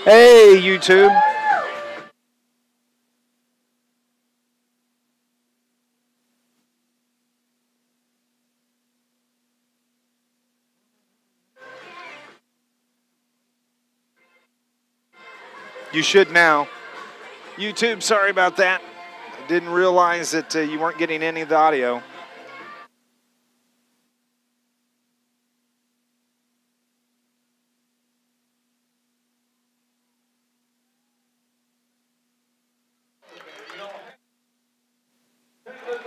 Hey, YouTube. You should now. YouTube, sorry about that. I didn't realize that you weren't getting any of the audio.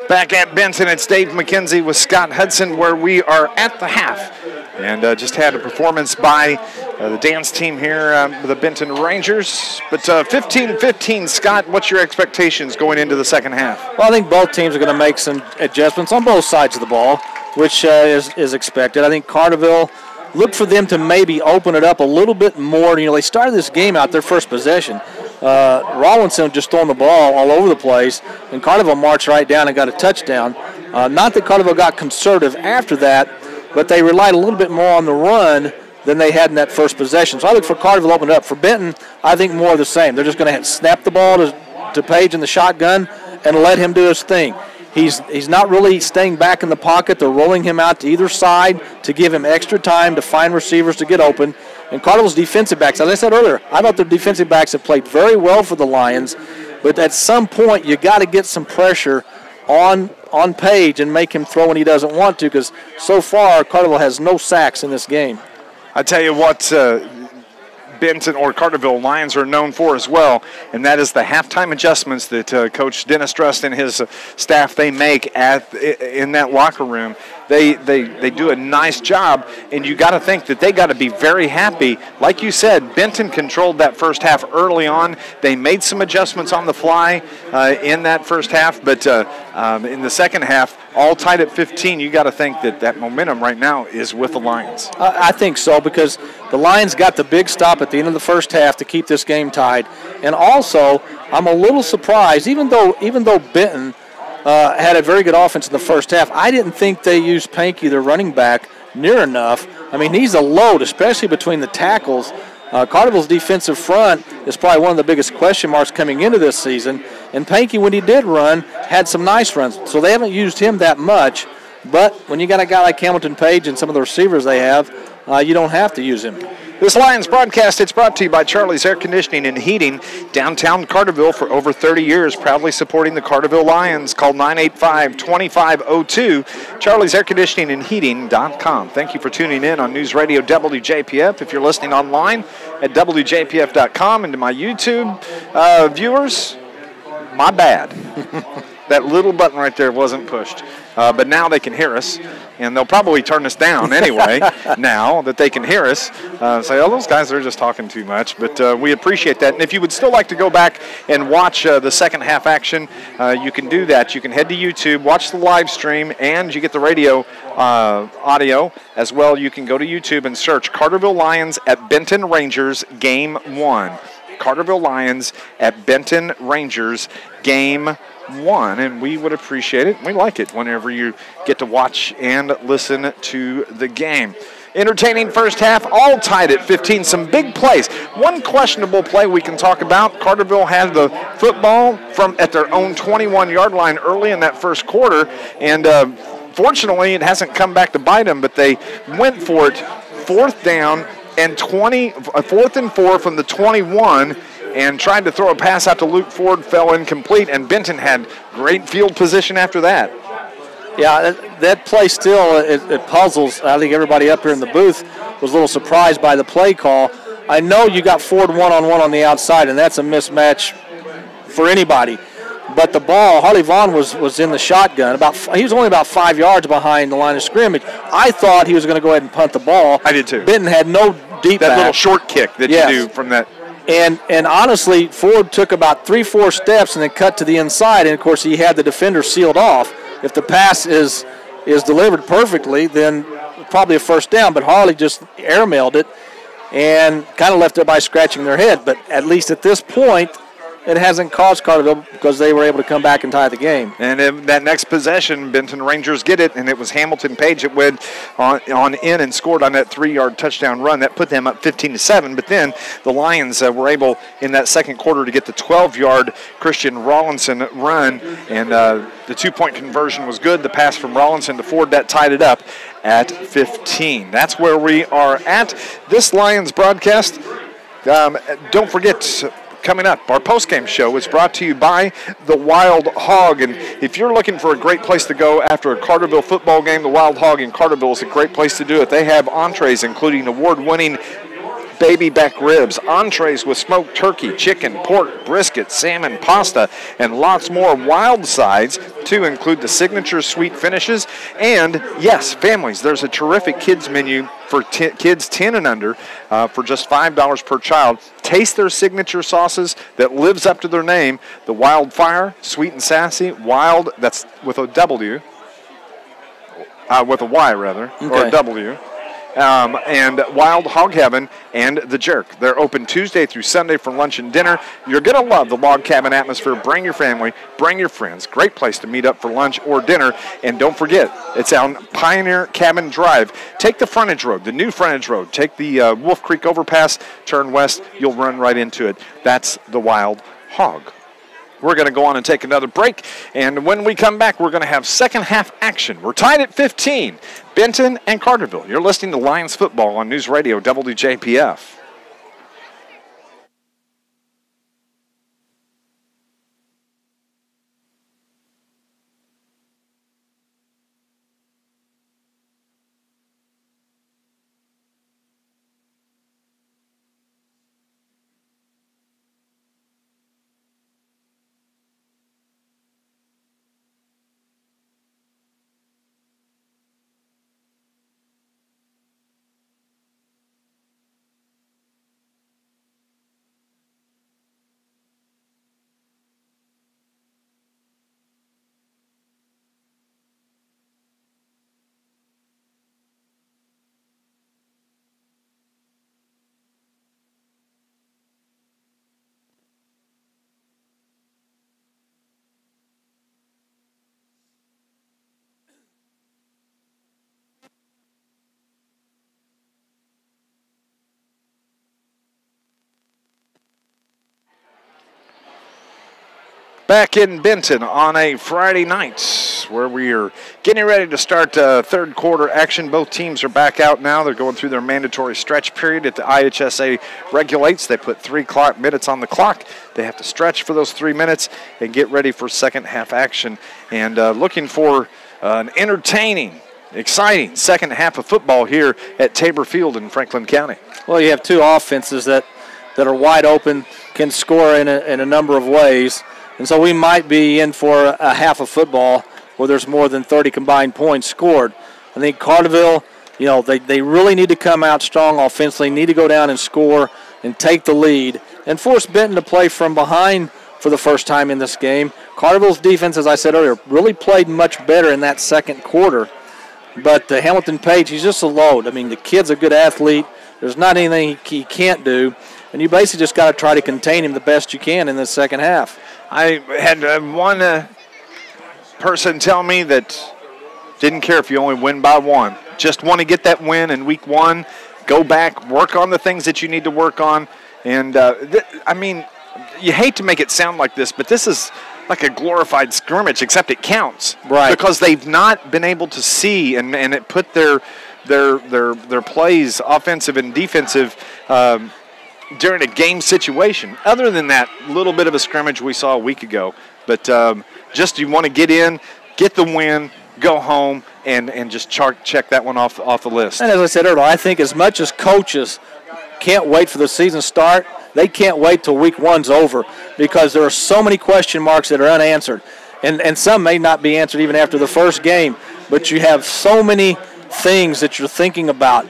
Back at Benton, it's Dave McKenzie with Scott Hudson, where we are at the half. And just had a performance by the dance team here, the Benton Rangers. But 15-15, Scott, what's your expectations going into the second half? Well, I think both teams are going to make some adjustments on both sides of the ball, which is expected. I think Carterville, look for them to maybe open it up a little bit more. You know, they started this game out their first possession. Rawlinson just throwing the ball all over the place, and Carterville marched right down and got a touchdown. Not that Carterville got conservative after that, but they relied a little bit more on the run than they had in that first possession. So I look for Carterville to open it up. For Benton, I think more of the same. They're just going to snap the ball to Page in the shotgun and let him do his thing. He's not really staying back in the pocket. They're rolling him out to either side to give him extra time to find receivers to get open. And Carterville's defensive backs, as I said earlier, I thought their defensive backs have played very well for the Lions, but at some point you got to get some pressure on Page and make him throw when he doesn't want to, because so far Carterville has no sacks in this game. I tell you what, Benton or Carterville Lions are known for as well, and that is the halftime adjustments that Coach Dennis Trust and his staff they make in that locker room. They do a nice job, and you got to think that they got to be very happy. Like you said, Benton controlled that first half early on. They made some adjustments on the fly in that first half, but in the second half, all tied at 15, you got to think that momentum right now is with the Lions. I think so, because the Lions got the big stop at the end of the first half to keep this game tied. And also, I'm a little surprised, even though Benton had a very good offense in the first half, I didn't think they used Pankey, their running back, near enough. I mean, he's a load, especially between the tackles. Carterville's defensive front is probably one of the biggest question marks coming into this season. And Pankey, when he did run, had some nice runs. So they haven't used him that much. But when you got a guy like Hamilton Page and some of the receivers they have, you don't have to use him. This Lions broadcast, it's brought to you by Charlie's Air Conditioning and Heating, downtown Carterville for over 30 years, proudly supporting the Carterville Lions. Call 985-2502, Charlie's Air Conditioning and Heating.com. Thank you for tuning in on News Radio WJPF. If you're listening online at WJPF.com, and to my YouTube viewers, my bad. That little button right there wasn't pushed. But now they can hear us, and they'll probably turn us down anyway now that they can hear us. Say, oh, those guys are just talking too much. But we appreciate that. And if you would still like to go back and watch the second half action, you can do that. You can head to YouTube, watch the live stream, and you get the radio audio as well. You can go to YouTube and search Carterville Lions at Benton Rangers Game 1. Carterville Lions at Benton Rangers Game 1, and we would appreciate it. We like it whenever you get to watch and listen to the game. Entertaining first half, all tied at 15. Some big plays. One questionable play we can talk about. Carterville had the football at their own 21-yard line early in that first quarter, and fortunately it hasn't come back to bite them, but they went for it. Fourth down and 4th and 4 from the 21, and tried to throw a pass out to Luke Ford, fell incomplete, and Benton had great field position after that. Yeah, that play still, it puzzles. I think everybody up here in the booth was a little surprised by the play call. I know you got Ford one-on-one on the outside, and that's a mismatch for anybody. But the ball, Harley Vaughn was in the shotgun. He was only about 5 yards behind the line of scrimmage. I thought he was going to go ahead and punt the ball. I did too. Benton had no deep that back. Little short kick that you do from that. And honestly, Ford took about 3-4 steps and then cut to the inside. And, of course, he had the defender sealed off. If the pass is delivered perfectly, then probably a first down. But Harley just airmailed it and kind of left everybody scratching their head. But at least at this point, it hasn't cost Carterville because they were able to come back and tie the game. And in that next possession, Benton Rangers get it, and it was Hamilton Page that went on in and scored on that 3-yard touchdown run. That put them up 15-7, but then the Lions were able in that second quarter to get the 12-yard Christian Rawlinson run, and the 2-point conversion was good. The pass from Rawlinson to Ford, that tied it up at 15. That's where we are at this Lions broadcast. Don't forget, coming up, our postgame show is brought to you by the Wild Hog. And if you're looking for a great place to go after a Carterville football game, the Wild Hog in Carterville is a great place to do it. They have entrees including award-winning baby back ribs, entrees with smoked turkey, chicken, pork, brisket, salmon, pasta, and lots more. Wild sides to include the signature sweet finishes. And yes, families, there's a terrific kids menu for kids 10 and under for just $5 per child. Taste their signature sauces that lives up to their name. The Wildfire, sweet and sassy, wild, that's with a W, with a Y rather, or a W. And Wild Hog Heaven and The Jerk. They're open Tuesday through Sunday for lunch and dinner. You're going to love the log cabin atmosphere. Bring your family, bring your friends. Great place to meet up for lunch or dinner. And don't forget, it's on Pioneer Cabin Drive. Take the frontage road, the new frontage road. Take the Wolf Creek overpass, turn west. You'll run right into it. That's the Wild Hog. We're going to go on and take another break, and when we come back, we're going to have second half action. We're tied at 15, Benton and Carterville. You're listening to Lions football on News Radio WJPF. Back in Benton on a Friday night where we are getting ready to start third quarter action. Both teams are back out now. They're going through their mandatory stretch period that the IHSA regulates. They put 3 minutes on the clock. They have to stretch for those 3 minutes and get ready for second half action. And looking for an entertaining, exciting second half of football here at Tabor Field in Franklin County. Well, you have two offenses that are wide open, can score in a number of ways. And so we might be in for a half of football where there's more than 30 combined points scored. I think Carterville, they really need to come out strong offensively, need to go down and score and take the lead and force Benton to play from behind for the first time in this game. Carterville's defense, as I said earlier, really played much better in that second quarter. But Hamilton Page, he's just a load. I mean, the kid's a good athlete. There's not anything he can't do. And you basically just got to try to contain him the best you can in the second half. I had one person tell me that didn't care if you only win by one. Just want to get that win in week one, go back, work on the things that you need to work on. And, I mean, you hate to make it sound like this, but this is like a glorified scrimmage, except it counts. Right. Because they've not been able to see and it put their plays, offensive and defensive, during a game situation. Other than that little bit of a scrimmage we saw a week ago. But just you want to get in, get the win, go home, and just check that one off the list. And as I said earlier, I think as much as coaches can't wait for the season start, they can't wait till week one's over because there are so many question marks that are unanswered. And some may not be answered even after the first game, but you have so many things that you're thinking about.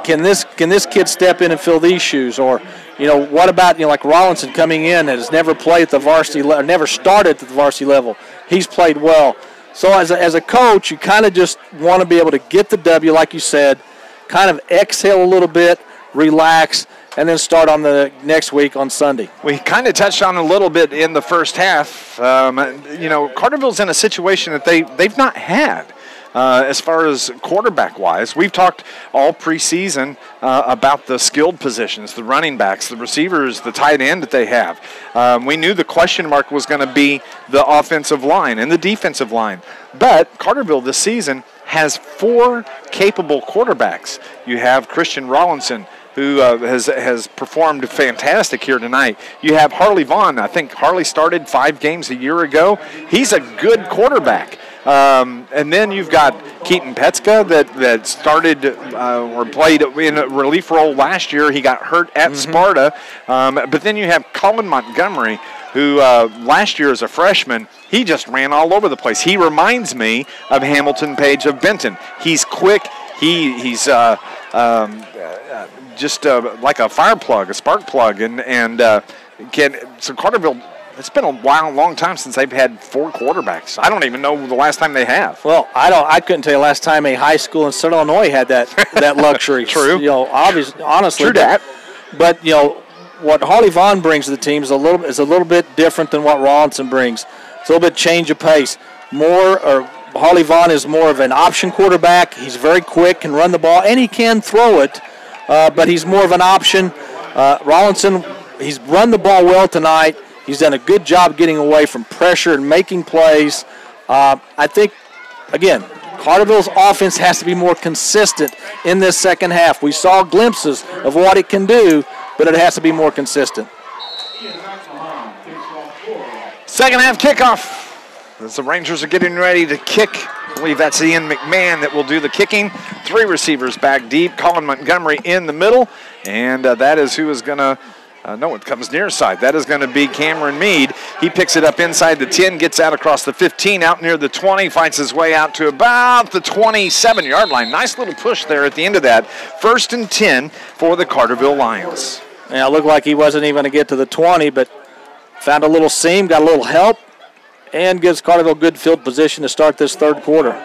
Can this kid step in and fill these shoes? Or, what about, like Rawlinson coming in that has never played at the varsity level, never started at the varsity level. He's played well. So as a coach, you kind of just want to be able to get the W, like you said, kind of exhale a little bit, relax, and then start on the next week on Sunday. We kind of touched on a little bit in the first half. Carterville's in a situation that they've not had. As far as quarterback-wise, we've talked all preseason about the skilled positions, the running backs, the receivers, the tight end that they have. We knew the question mark was going to be the offensive line and the defensive line. But Carterville this season has 4 capable quarterbacks. You have Christian Rawlinson, who has performed fantastic here tonight. You have Harley Vaughn. I think Harley started 5 games a year ago. He's a good quarterback. And then you've got Keaton Petska that started or played in a relief role last year. He got hurt at Sparta. But then you have Colin Montgomery, who last year as a freshman, he just ran all over the place. He reminds me of Hamilton Page of Benton. He's quick. He's just like a fire plug, a spark plug. So Carterville, it's been a long time since they've had 4 quarterbacks. I don't even know the last time they have. Well, I couldn't tell you last time a high school in Southern Illinois had that luxury. True. Honestly. True that. But what Harley Vaughn brings to the team is a little bit different than what Rawlinson brings. It's a little bit change of pace. Harley Vaughn is more of an option quarterback. He's very quick, can run the ball, and he can throw it. But he's more of an option. Rawlinson, he's run the ball well tonight. He's done a good job getting away from pressure and making plays. I think, again, Carterville's offense has to be more consistent in this second half. We saw glimpses of what it can do, but it has to be more consistent. Second half kickoff. As the Rangers are getting ready to kick. I believe that's Ian McMahon that will do the kicking. 3 receivers back deep. Colin Montgomery in the middle. And that is who is going to... no, it comes near side. That is going to be Cameron Mead. He picks it up inside the 10, gets out across the 15, out near the 20, fights his way out to about the 27-yard line. Nice little push there at the end of that. 1st and 10 for the Carterville Lions. Yeah, it looked like he wasn't even going to get to the 20, but found a little seam, got a little help, and gives Carterville good field position to start this third quarter.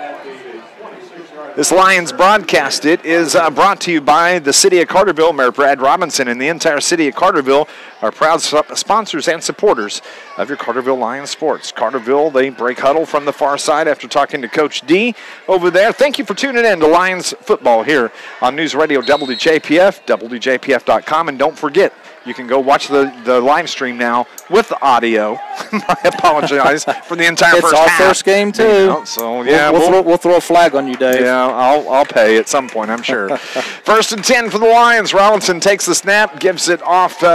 This Lions broadcast is brought to you by the City of Carterville. Mayor Brad Robinson and the entire City of Carterville are proud sponsors and supporters of your Carterville Lions sports. Carterville, they break huddle from the far side after talking to Coach D over there. Thank you for tuning in to Lions football here on News Radio WJPF, WJPF.com, and don't forget, you can go watch the live stream now with the audio. I apologize for the entire first half. It's our first game, too. So, yeah. We'll throw a flag on you, Dave. Yeah, I'll pay at some point, I'm sure. 1st and 10 for the Lions. Rawlinson takes the snap, gives it off to,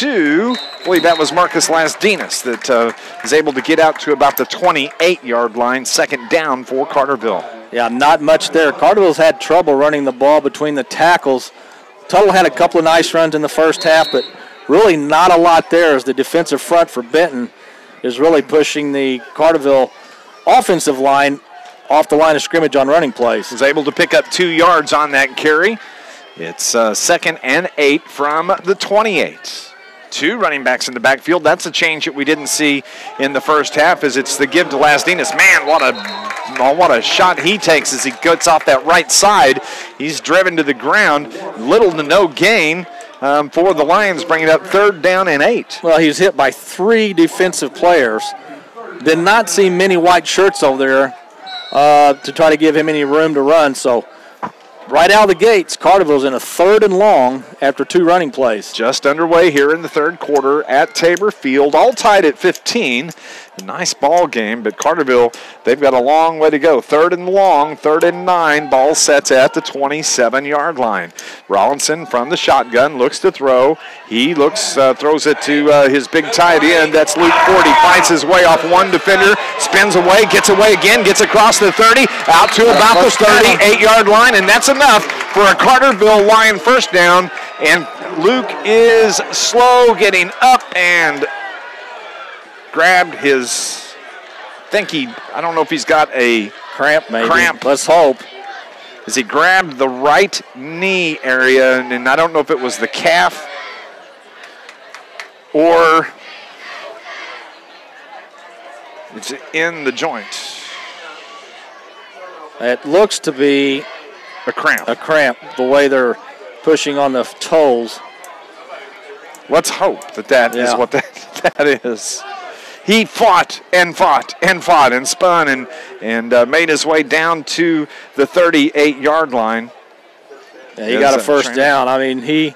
I believe that was Marcus Lasdinas that is able to get out to about the 28-yard line. 2nd down for Carterville. Yeah, not much there. Carterville's had trouble running the ball between the tackles. Tuttle had a couple of nice runs in the first half, but really not a lot there as the defensive front for Benton is really pushing the Carterville offensive line off the line of scrimmage on running plays. Was able to pick up 2 yards on that carry. It's 2nd and 8 from the 28. 2 running backs in the backfield. That's a change that we didn't see in the first half as it's the give to Lasdinas. Man, what a shot he takes as he gets off that right side. He's driven to the ground. Little to no gain for the Lions, bringing up 3rd down and 8. Well, he was hit by 3 defensive players. Did not see many white shirts over there to try to give him any room to run. So right out of the gates, Carterville's in a 3rd and long after 2 running plays. Just underway here in the third quarter at Tabor Field, all tied at 15. A nice ball game, but Carterville, they've got a long way to go. 3rd and long, 3rd and 9. Ball sets at the 27-yard line. Rawlinson from the shotgun looks to throw. He throws it to his big tight end. That's Luke Ford. He fights his way off one defender, spins away, gets away again, gets across the 30, out to about the 38-yard line, and that's enough for a Carterville Lion 1st down. And Luke is slow getting up and grabbed his, I don't know if he's got a cramp, maybe. Cramp. Let's hope. As he grabbed the right knee area, and I don't know if it was the calf or it's in the joint. It looks to be a cramp. The way they're pushing on the toes. Let's hope that is what that is. He fought and fought and fought and spun and made his way down to the 38-yard line. Yeah, he got a first down. I mean, he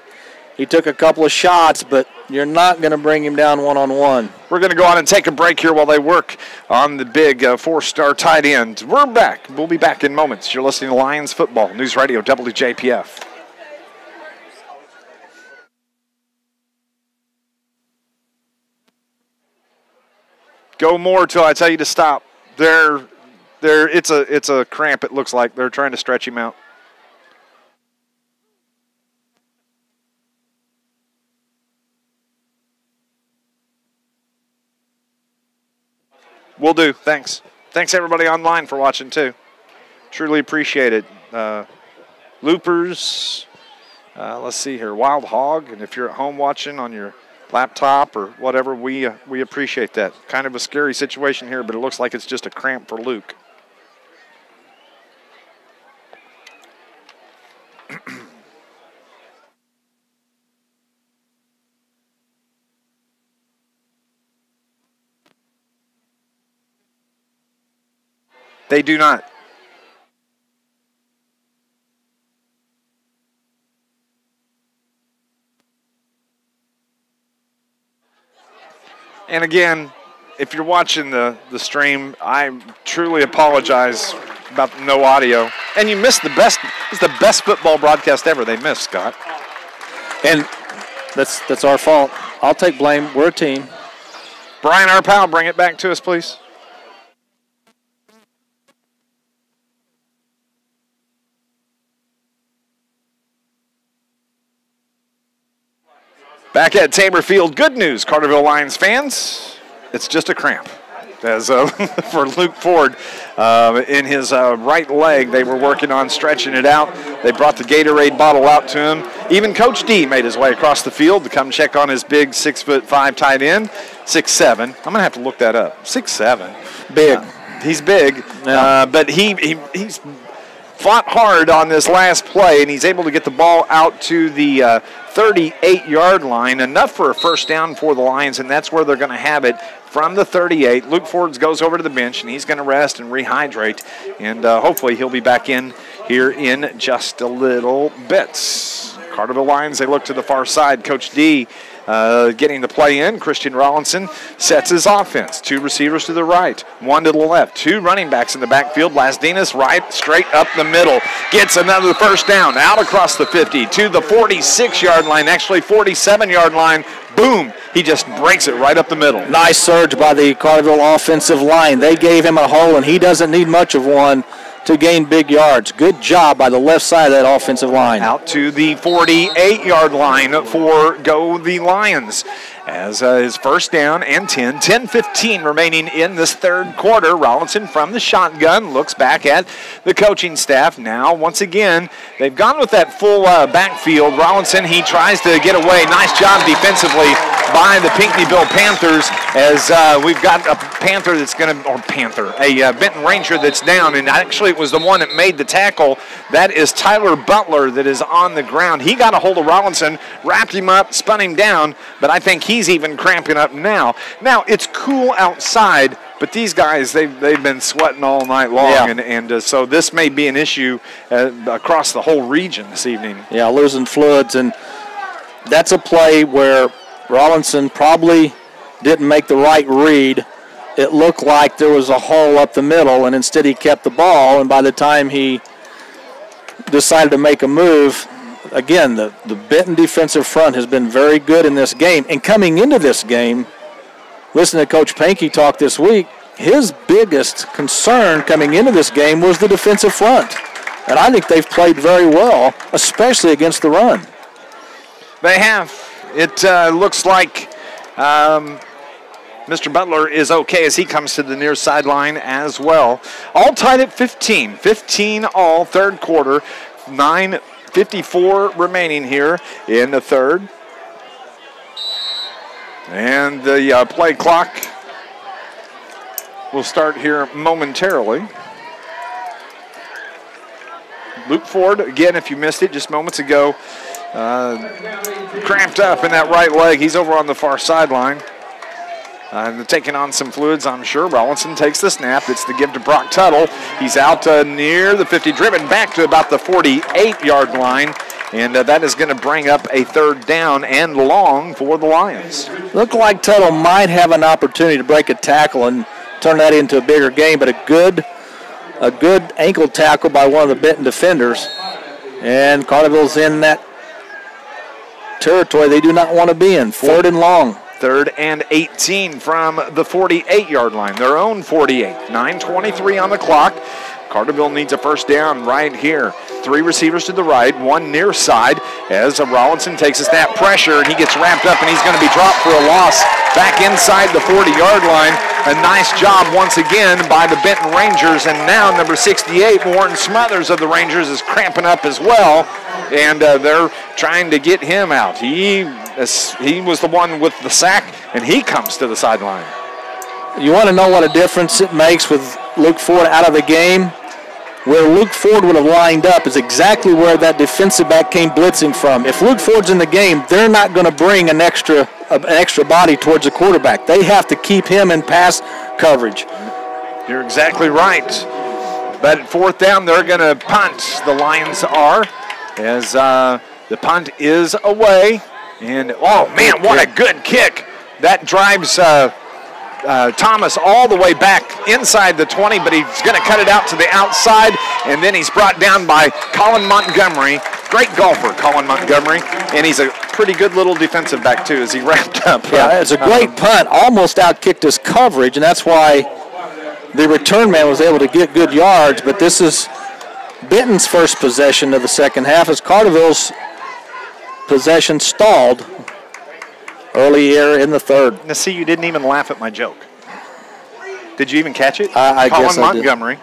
took a couple of shots, but you're not going to bring him down one-on-one. We're going to go on and take a break here while they work on the big four-star tight end. We're back. We'll be back in moments. You're listening to Lions Football, News Radio WJPF. Go more till I tell you to stop. It's a cramp. It looks like they're trying to stretch him out. Will do. Thanks. Thanks everybody online for watching too. Truly appreciate it. Loopers. Let's see here. Wild Hog, and if you're at home watching on your laptop or whatever, we appreciate that. Kind of a scary situation here, but it looks like it's just a cramp for Luke. They do not. And again, if you're watching the stream, I truly apologize about no audio. And you missed the best. It's the best football broadcast ever. They missed, Scott. And that's our fault. I'll take blame. We're a team. Brian, our pal, bring it back to us, please. Back at Tabor Field, good news, Carterville Lions fans. It's just a cramp. As for Luke Ford, in his right leg, they were working on stretching it out. They brought the Gatorade bottle out to him. Even Coach D made his way across the field to come check on his big 6'5" tight end, 6'7". I'm going to have to look that up. 6'7". Big. He's big, Yeah. but he's fought hard on this last play, and he's able to get the ball out to the 38-yard line, enough for a first down for the Lions, and that's where they're going to have it from the 38. Luke Ford goes over to the bench, and he's going to rest and rehydrate, and hopefully he'll be back in here in just a little bit. Carterville Lions, they look to the far side. Coach D getting the play in. Christian Rollinson sets his offense. Two receivers to the right, one to the left. Two running backs in the backfield. Lasdinas right, straight up the middle. Gets another first down. Out across the 50 to the 46-yard line, actually 47-yard line. Boom. He just breaks it right up the middle. Nice surge by the Carterville offensive line. They gave him a hole, and he doesn't need much of one to gain big yards. Good job by the left side of that offensive line. Out to the 48-yard line for Go the Lions. As his first down and 10-15 remaining in this third quarter. Rollinson from the shotgun looks back at the coaching staff. Now, once again, they've gone with that full backfield. Rollinson, he tries to get away. Nice job defensively by the Pinckneyville Panthers, as we've got a Panther that's going to, a Benton Ranger that's down, and actually it was the one that made the tackle. That is Tyler Butler that is on the ground. He got a hold of Rollinson, wrapped him up, spun him down, but I think he's even cramping up now. Now, it's cool outside, but these guys, they've been sweating all night long, and so this may be an issue across the whole region this evening. Yeah, losing fluids, and that's a play where Rollinson probably didn't make the right read. It looked like there was a hole up the middle, and instead he kept the ball, and by the time he decided to make a move, again, the Benton defensive front has been very good in this game. And coming into this game, listening to Coach Pankey talk this week, his biggest concern coming into this game was the defensive front. And I think they've played very well, especially against the run. They have. It looks like Mr. Butler is okay as he comes to the near sideline as well. All tied at 15. 15 all, third quarter. 9:54 remaining here in the third. And the play clock will start here momentarily. Luke Ford, again, if you missed it just moments ago, cramped up in that right leg. He's over on the far sideline. Taking on some fluids, I'm sure. Rollinson takes the snap. It's the give to Brock Tuttle. He's out near the 50, driven back to about the 48-yard line. And that is going to bring up a third down and long for the Lions. Looked like Tuttle might have an opportunity to break a tackle and turn that into a bigger game, but a good ankle tackle by one of the Benton defenders. And Carterville's in that territory they do not want to be in. 4th and long. 3rd and 18 from the 48-yard line. Their own 48. 9:23 on the clock. Carterville needs a first down right here. 3 receivers to the right, 1 near side as Rollinson takes a snap pressure, and he gets wrapped up, and he's going to be dropped for a loss back inside the 40-yard line. A nice job once again by the Benton Rangers, and now number 68, Warren Smothers of the Rangers, is cramping up as well, and they're trying to get him out. He was the one with the sack, and he comes to the sideline. You want to know what a difference it makes with Luke Ford out of the game? Where Luke Ford would have lined up is exactly where that defensive back came blitzing from. If Luke Ford's in the game, they're not going to bring an extra body towards the quarterback. They have to keep him in pass coverage. You're exactly right. But at 4th down, they're going to punt. The Lions are, as the punt is away. And, oh, man, what a good kick. That drives Thomas all the way back inside the 20, but he's going to cut it out to the outside, and then he's brought down by Colin Montgomery. Great golfer, Colin Montgomery, and he's a pretty good little defensive back, too, as he wrapped up. Yeah, it's a great punt. Almost outkicked his coverage, and that's why the return man was able to get good yards, but this is Benton's first possession of the second half as Carterville's possession stalled earlier in the 3rd. Now, see, you didn't even laugh at my joke. Did you even catch it? I guess Colin Montgomery.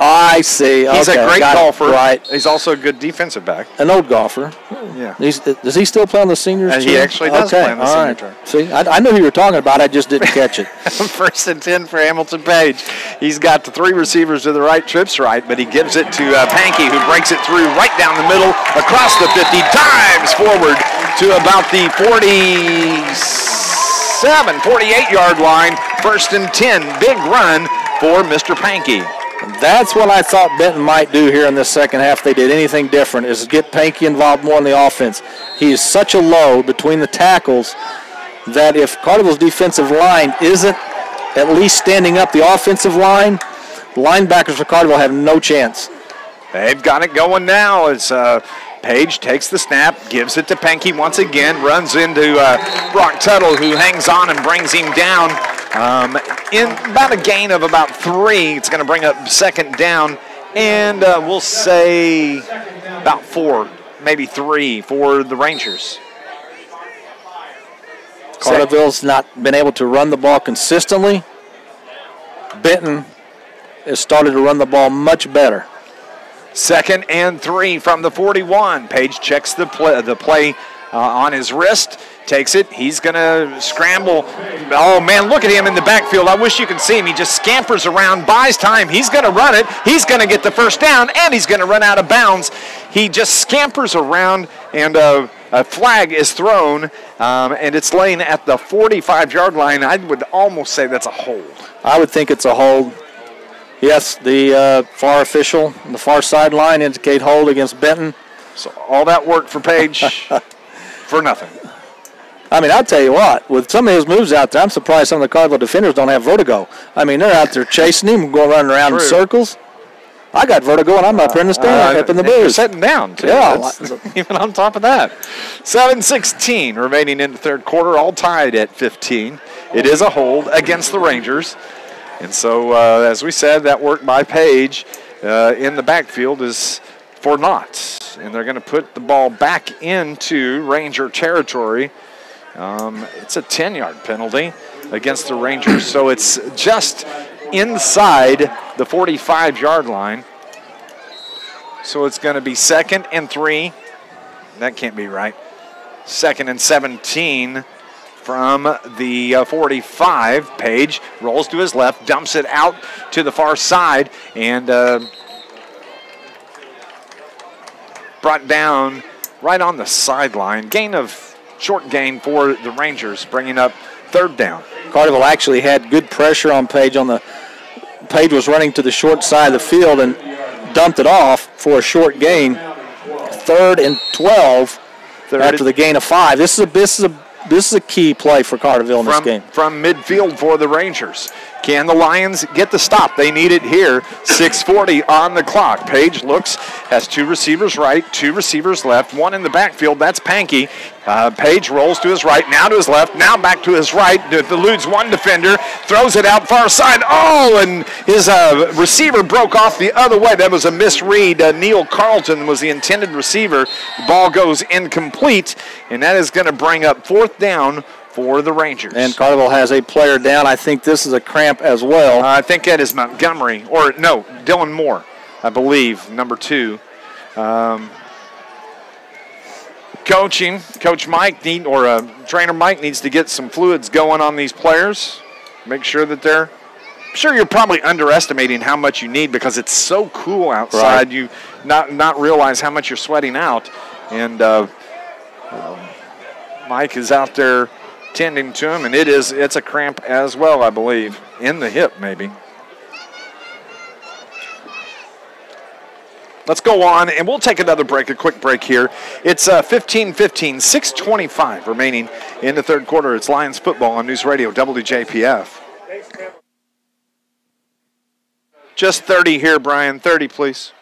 I see. He's a great golfer. Right. He's also a good defensive back. An old golfer. Yeah. Does he still play on the seniors team? He actually does play on the senior team. See, I knew who you were talking about. I just didn't catch it. 1st and 10 for Hamilton Page. He's got the 3 receivers to the right, trips right, but he gives it to Pankey, who breaks it through right down the middle, across the 50, dives forward to about the 48-yard line. 1st and 10, big run for Mr. Pankey. That's what I thought Benton might do here in this second half. If they did anything different, is get Pankey involved more in the offense. He is such a load between the tackles that if Carterville's defensive line isn't at least standing up the offensive line, the linebackers for Carterville have no chance. They've got it going now as Page takes the snap, gives it to Pankey once again, runs into Brock Tuttle, who hangs on and brings him down. In about a gain of about 3, it's going to bring up 2nd down, and we'll say about 4, maybe 3 for the Rangers. Carterville's not been able to run the ball consistently. Benton has started to run the ball much better. 2nd and 3 from the 41. Page checks the play on his wrist, takes it. He's going to scramble. Oh, man, look at him in the backfield. I wish you could see him. He just scampers around, buys time. He's going to run it. He's going to get the first down, and he's going to run out of bounds. He just scampers around, and a flag is thrown, and it's laying at the 45-yard line. I would almost say that's a hold. I would think it's a hold. Yes, the far official on the far sideline indicate hold against Benton. So all that work for Page for nothing. I mean, I'll tell you what, with some of his moves out there, I'm surprised some of the Carterville defenders don't have vertigo. I mean, they're out there chasing him, going running around in circles. I got vertigo, and I'm up here in the stand, up in the booth. You're sitting down, too. Yeah. Even on top of that. 7:16 remaining in the 3rd quarter, all tied at 15. It is a hold against the Rangers. And so, as we said, that work by Page in the backfield is for naught. And they're going to put the ball back into Ranger territory. It's a 10-yard penalty against the Rangers. So it's just inside the 45-yard line. So it's going to be 2nd and 3. That can't be right. 2nd and 17. From the 45, Page rolls to his left, dumps it out to the far side, and brought down right on the sideline. Short gain for the Rangers, bringing up 3rd down. Carterville actually had good pressure on Page. Page was running to the short side of the field and dumped it off for a short gain. 3rd and 12 after the gain of 5. This is a key play for Carterville in this game. From midfield for the Rangers. Can the Lions get the stop? They need it here. 6:40 on the clock. Page looks, has 2 receivers right, 2 receivers left, 1 in the backfield. That's Pankey. Page rolls to his right, now to his left, now back to his right. Eludes 1 defender, throws it out far side. Oh, and his receiver broke off the other way. That was a misread. Neil Carlton was the intended receiver. The ball goes incomplete, and that is going to bring up 4th down for the Rangers. And Carterville has a player down. I think this is a cramp as well. I think that is Montgomery, or no, Dylan Moore, I believe, number 2. Coach Mike Trainer Mike needs to get some fluids going on these players. Make sure that I'm sure you're probably underestimating how much you need because it's so cool outside. Right. You not realize how much you're sweating out, and Mike is out there tending to him, and it's a cramp as well, I believe, in the hip maybe. Let's go on, and we'll take another break, a quick break here. It's 15-15, 6:25 remaining in the 3rd quarter. It's Lions football on News Radio WJPF. Just 30 here, Brian. 30, please.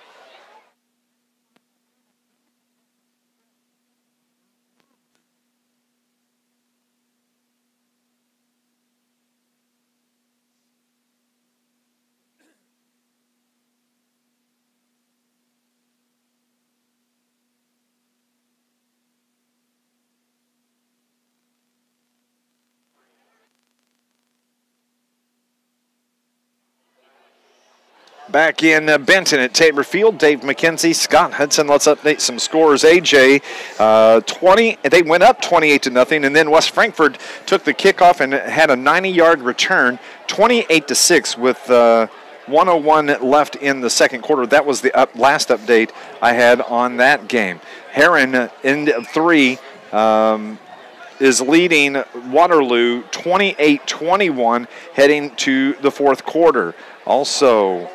Back in Benton at Tabor Field, Dave McKenzie, Scott Hudson. Let's update some scores. AJ, they went up 28-0, and then West Frankfort took the kickoff and had a 90-yard return, 28-6 with 101 left in the 2nd quarter. That was the last update I had on that game. Heron in 3 is leading Waterloo 28-21 heading to the 4th quarter. Also,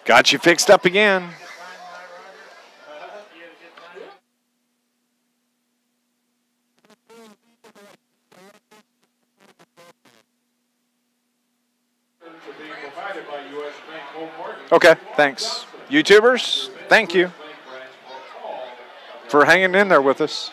Got you fixed up again. Okay, thanks. YouTubers, thank you for hanging in there with us.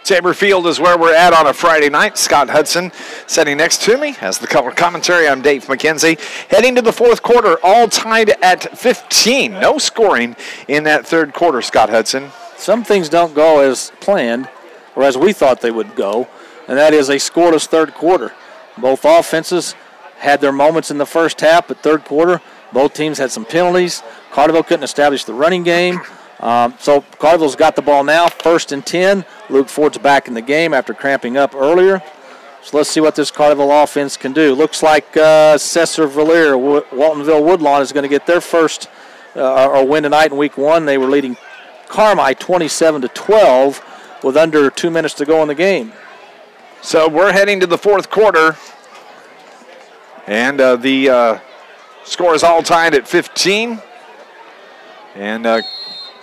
Tabor Field is where we're at on a Friday night. Scott Hudson sitting next to me as the color commentary. I'm Dave McKenzie. Heading to the fourth quarter, all tied at 15. No scoring in that third quarter, Scott Hudson. Some things don't go as planned, or as we thought they would go, and that is a scoreless third quarter. Both offenses had their moments in the first half, but third quarter, both teams had some penalties. Carterville couldn't establish the running game. So Carterville's got the ball now, 1st and 10. Luke Ford's back in the game after cramping up earlier. So let's see what this Carterville offense can do. Looks like Cesar-Valier, Waltonville Woodlawn is going to get their first or win tonight in week 1. They were leading Carmi 27-12 with under 2 minutes to go in the game. So we're heading to the fourth quarter, and the score is all tied at 15. And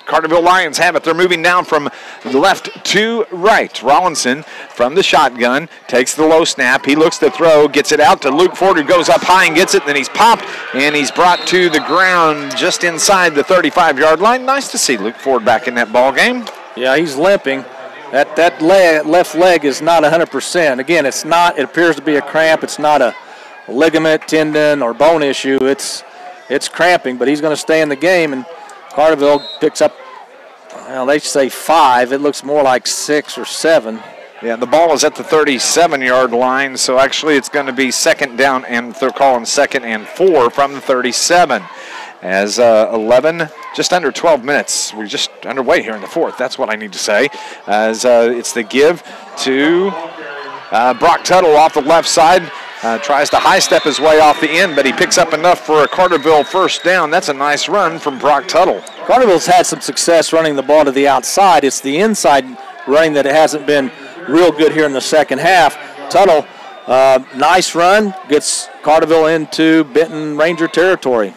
Carterville Lions have it. They're moving down from left to right. Rollinson from the shotgun takes the low snap. He looks to throw, gets it out to Luke Ford, who goes up high and gets it. Then he's popped, and he's brought to the ground just inside the 35-yard line. Nice to see Luke Ford back in that ball game. Yeah, he's limping. That left leg is not 100%. Again, it's not. It appears to be a cramp. It's not a ligament, tendon, or bone issue. It's cramping, but he's going to stay in the game. And Carterville picks up, well, they say 5. It looks more like 6 or 7. Yeah, the ball is at the 37-yard line, so actually it's going to be second down, and they're calling 2nd and 4 from the 37. As 11, just under 12 minutes. We're just underway here in the fourth. That's what I need to say. As it's the give to Brock Tuttle off the left side. Tries to high step his way off the end, but he picks up enough for a Carterville first down. That's a nice run from Brock Tuttle. Carterville's had some success running the ball to the outside. It's the inside running that it hasn't been real good here in the second half. Tuttle, nice run, gets Carterville into Benton Ranger territory.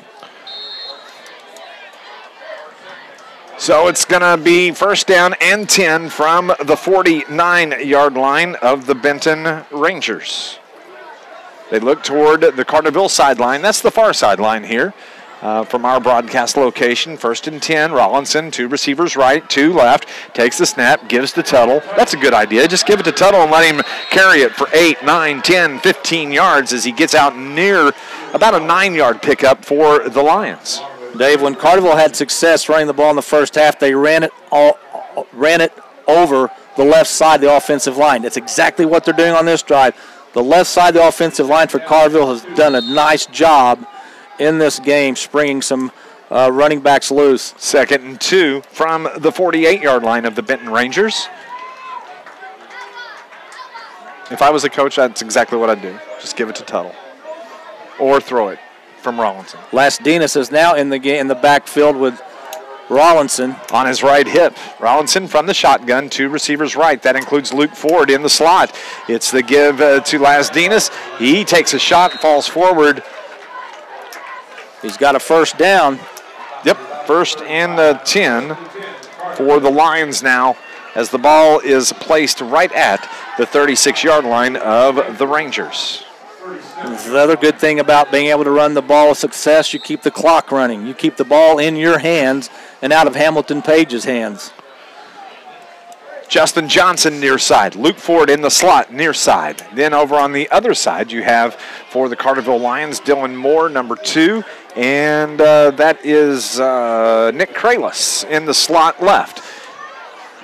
So it's going to be first down and 10 from the 49-yard line of the Benton Rangers. They look toward the Carterville sideline. That's the far sideline here from our broadcast location. 1st and 10, Rollinson, 2 receivers right, 2 left. Takes the snap, gives to Tuttle. That's a good idea. Just give it to Tuttle and let him carry it for 8, 9, 10, 15 yards as he gets out near about a 9-yard pickup for the Lions. Dave, when Carterville had success running the ball in the first half, they ran it over the left side of the offensive line. That's exactly what they're doing on this drive. The left side of the offensive line for Carterville has done a nice job in this game, springing some running backs loose. 2nd and 2 from the 48-yard line of the Benton Rangers. If I was a coach, that's exactly what I'd do. Just give it to Tuttle. Or throw it from Rollinson. Lasdinas is now in the backfield with Rollinson on his right hip. Rollinson from the shotgun, 2 receivers right. That includes Luke Ford in the slot. It's the give to Lasdinas. He takes a shot, falls forward. He's got a first down. Yep, 1st and 10 for the Lions now as the ball is placed right at the 36-yard line of the Rangers. The other good thing about being able to run the ball with success, you keep the clock running. You keep the ball in your hands and out of Hamilton Page's hands. Justin Johnson near side. Luke Ford in the slot near side. Then over on the other side, you have for the Carterville Lions, Dylan Moore, number 2. And that is Nick Kralis in the slot left.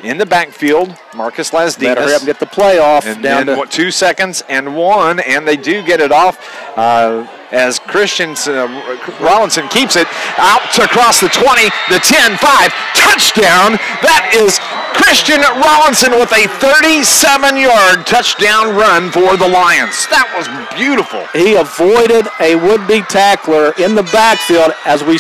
In the backfield, Marcus Lasdinas. Better hurry up and get the play off. And down to 2 seconds and 1, and they do get it off. as Rollinson keeps it out to across the 20, the 10, 5, touchdown. That is Christian Rollinson with a 37-yard touchdown run for the Lions. That was beautiful. He avoided a would-be tackler in the backfield as we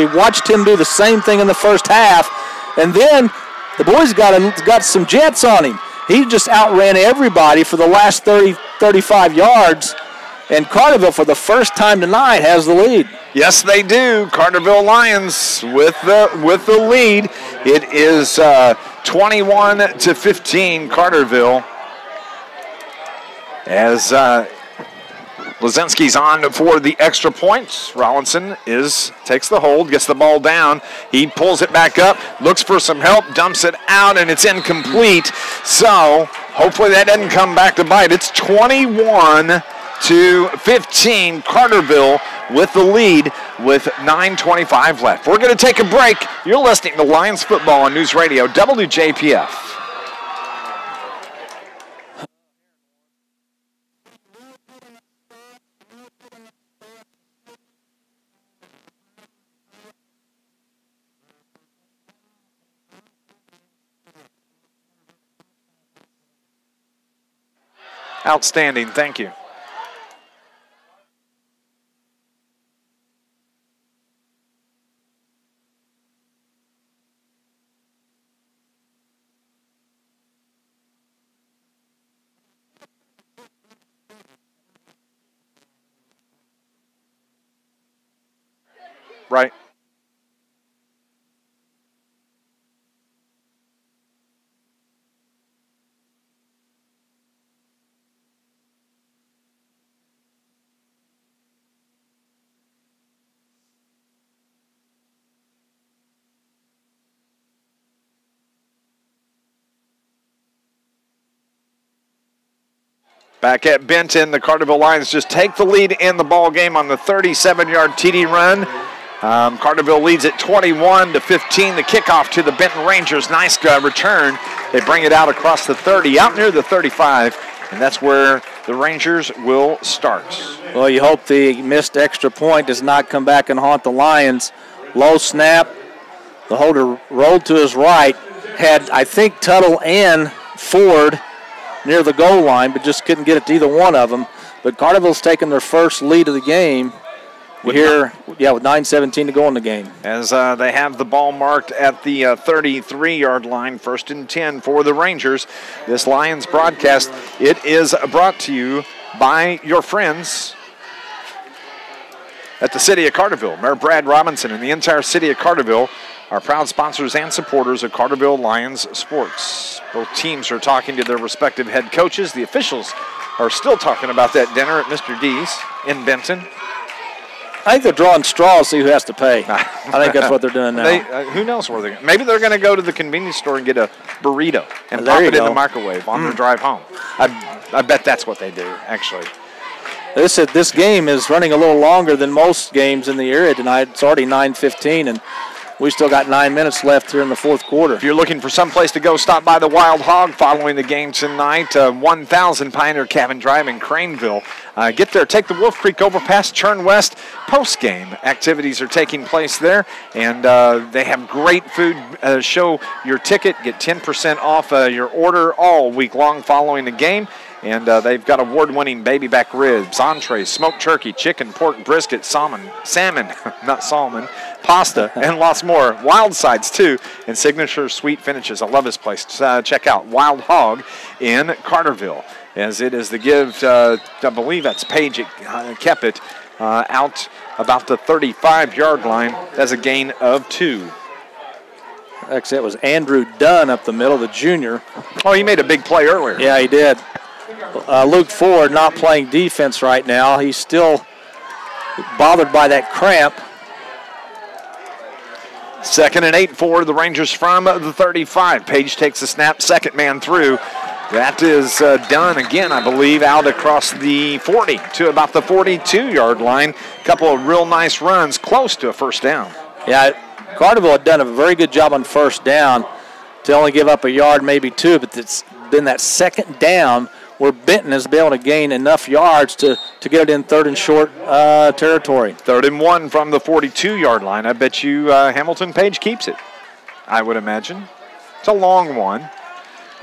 watched him do the same thing in the first half, and then the boys got some jets on him. He just outran everybody for the last 30, 35 yards, and Carterville, for the first time tonight, has the lead. Yes, they do. Carterville Lions with the lead. It is 21-15, Carterville. As Lazinski's on for the extra points. Rollinson takes the hold, gets the ball down. He pulls it back up, looks for some help, dumps it out, and it's incomplete. So hopefully that doesn't come back to bite. It's 21-15, Carterville with the lead with 9:25 left. We're going to take a break. You're listening to Lions Football on News Radio WJPF. Outstanding, thank you. Right. Back at Benton, the Carterville Lions just take the lead in the ball game on the 37-yard TD run. Carterville leads at 21-15. The kickoff to the Benton Rangers. Nice return. They bring it out across the 30, out near the 35, and that's where the Rangers will start. Well, you hope the missed extra point does not come back and haunt the Lions. Low snap. The holder rolled to his right. Had, I think, Tuttle and Ford near the goal line, but just couldn't get it to either one of them. But Carterville's taken their first lead of the game with 9:17 to go in the game. As they have the ball marked at the 33-yard line, 1st and 10 for the Rangers. This Lions broadcast, it is brought to you by your friends at the City of Carterville. Mayor Brad Robinson and the entire City of Carterville are proud sponsors and supporters of Carterville Lions sports. Both teams are talking to their respective head coaches. The officials are still talking about that dinner at Mr. D's in Benton. I think they're drawing straws to see who has to pay. I think that's what they're doing now. Who knows where they're going? Maybe they're going to go to the convenience store and get a burrito and pop it in the microwave on their drive home. I bet that's what they do, actually. This game is running a little longer than most games in the area tonight. It's already 9:15, and we still got 9 minutes left here in the fourth quarter. If you're looking for some place to go, stop by the Wild Hog following the game tonight. 1000 Pioneer Cabin Drive in Craneville. Get there, take the Wolf Creek overpass, turn west. Post-game activities are taking place there, and they have great food. Show your ticket, get 10% off your order all week long following the game. And they've got award-winning baby back ribs, entrees, smoked turkey, chicken, pork, brisket, salmon, not salmon, pasta, and lots more. Wild sides, too, and signature sweet finishes. I love this place. Check out Wild Hog in Carterville, as it is the give, I believe that's Paige kept it out about the 35-yard line. That's a gain of 2. Actually, it was Andrew Dunn up the middle, the junior. Oh, he made a big play earlier. Yeah, he did. Luke Ford not playing defense right now. He's still bothered by that cramp. 2nd and 8 for the Rangers from the 35. Page takes the snap, second man through. That is done again, I believe, out across the 40 to about the 42-yard line. A couple of real nice runs, close to a first down. Yeah, Carterville had done a very good job on first down to only give up a yard, maybe 2, but it's been that second down where Benton has been able to gain enough yards to get it in 3rd and short territory. 3rd and 1 from the 42-yard line. I bet you Hamilton Page keeps it, I would imagine. It's a long one.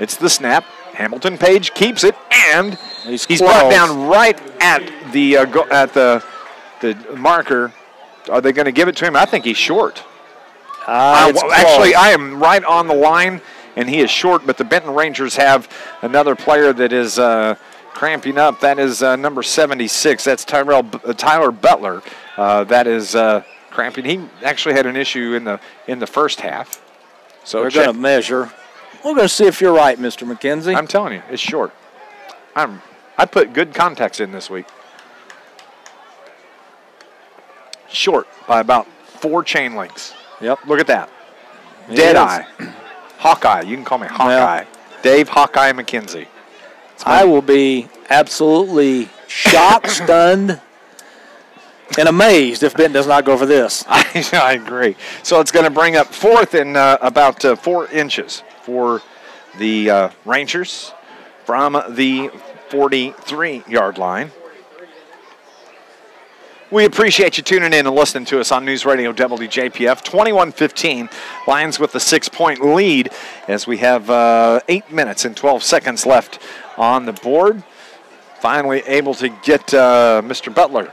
It's the snap. Hamilton Page keeps it, and he's brought down right at the marker. Are they going to give it to him? I think he's short. Actually, I am right on the line, and he is short, but the Benton Rangers have another player that is cramping up. That is number 76. That's Tyler Butler. That is cramping. He actually had an issue in the first half. So we're going to measure. We're going to see if you're right, Mr. McKenzie. I'm telling you, it's short. I put good contacts in this week. Short by about 4 chain links. Yep. Look at that. Dead eye. Hawkeye. You can call me Hawkeye. Well, Dave Hawkeye McKenzie. I will be absolutely shocked, stunned, and amazed if Benton does not go for this. I agree. So it's going to bring up 4th and about 4 inches for the Rangers from the 43-yard line. We appreciate you tuning in and listening to us on News Radio WJPF. 21-15, Lions with a 6-point lead as we have 8 minutes and 12 seconds left on the board. Finally able to get Mr. Butler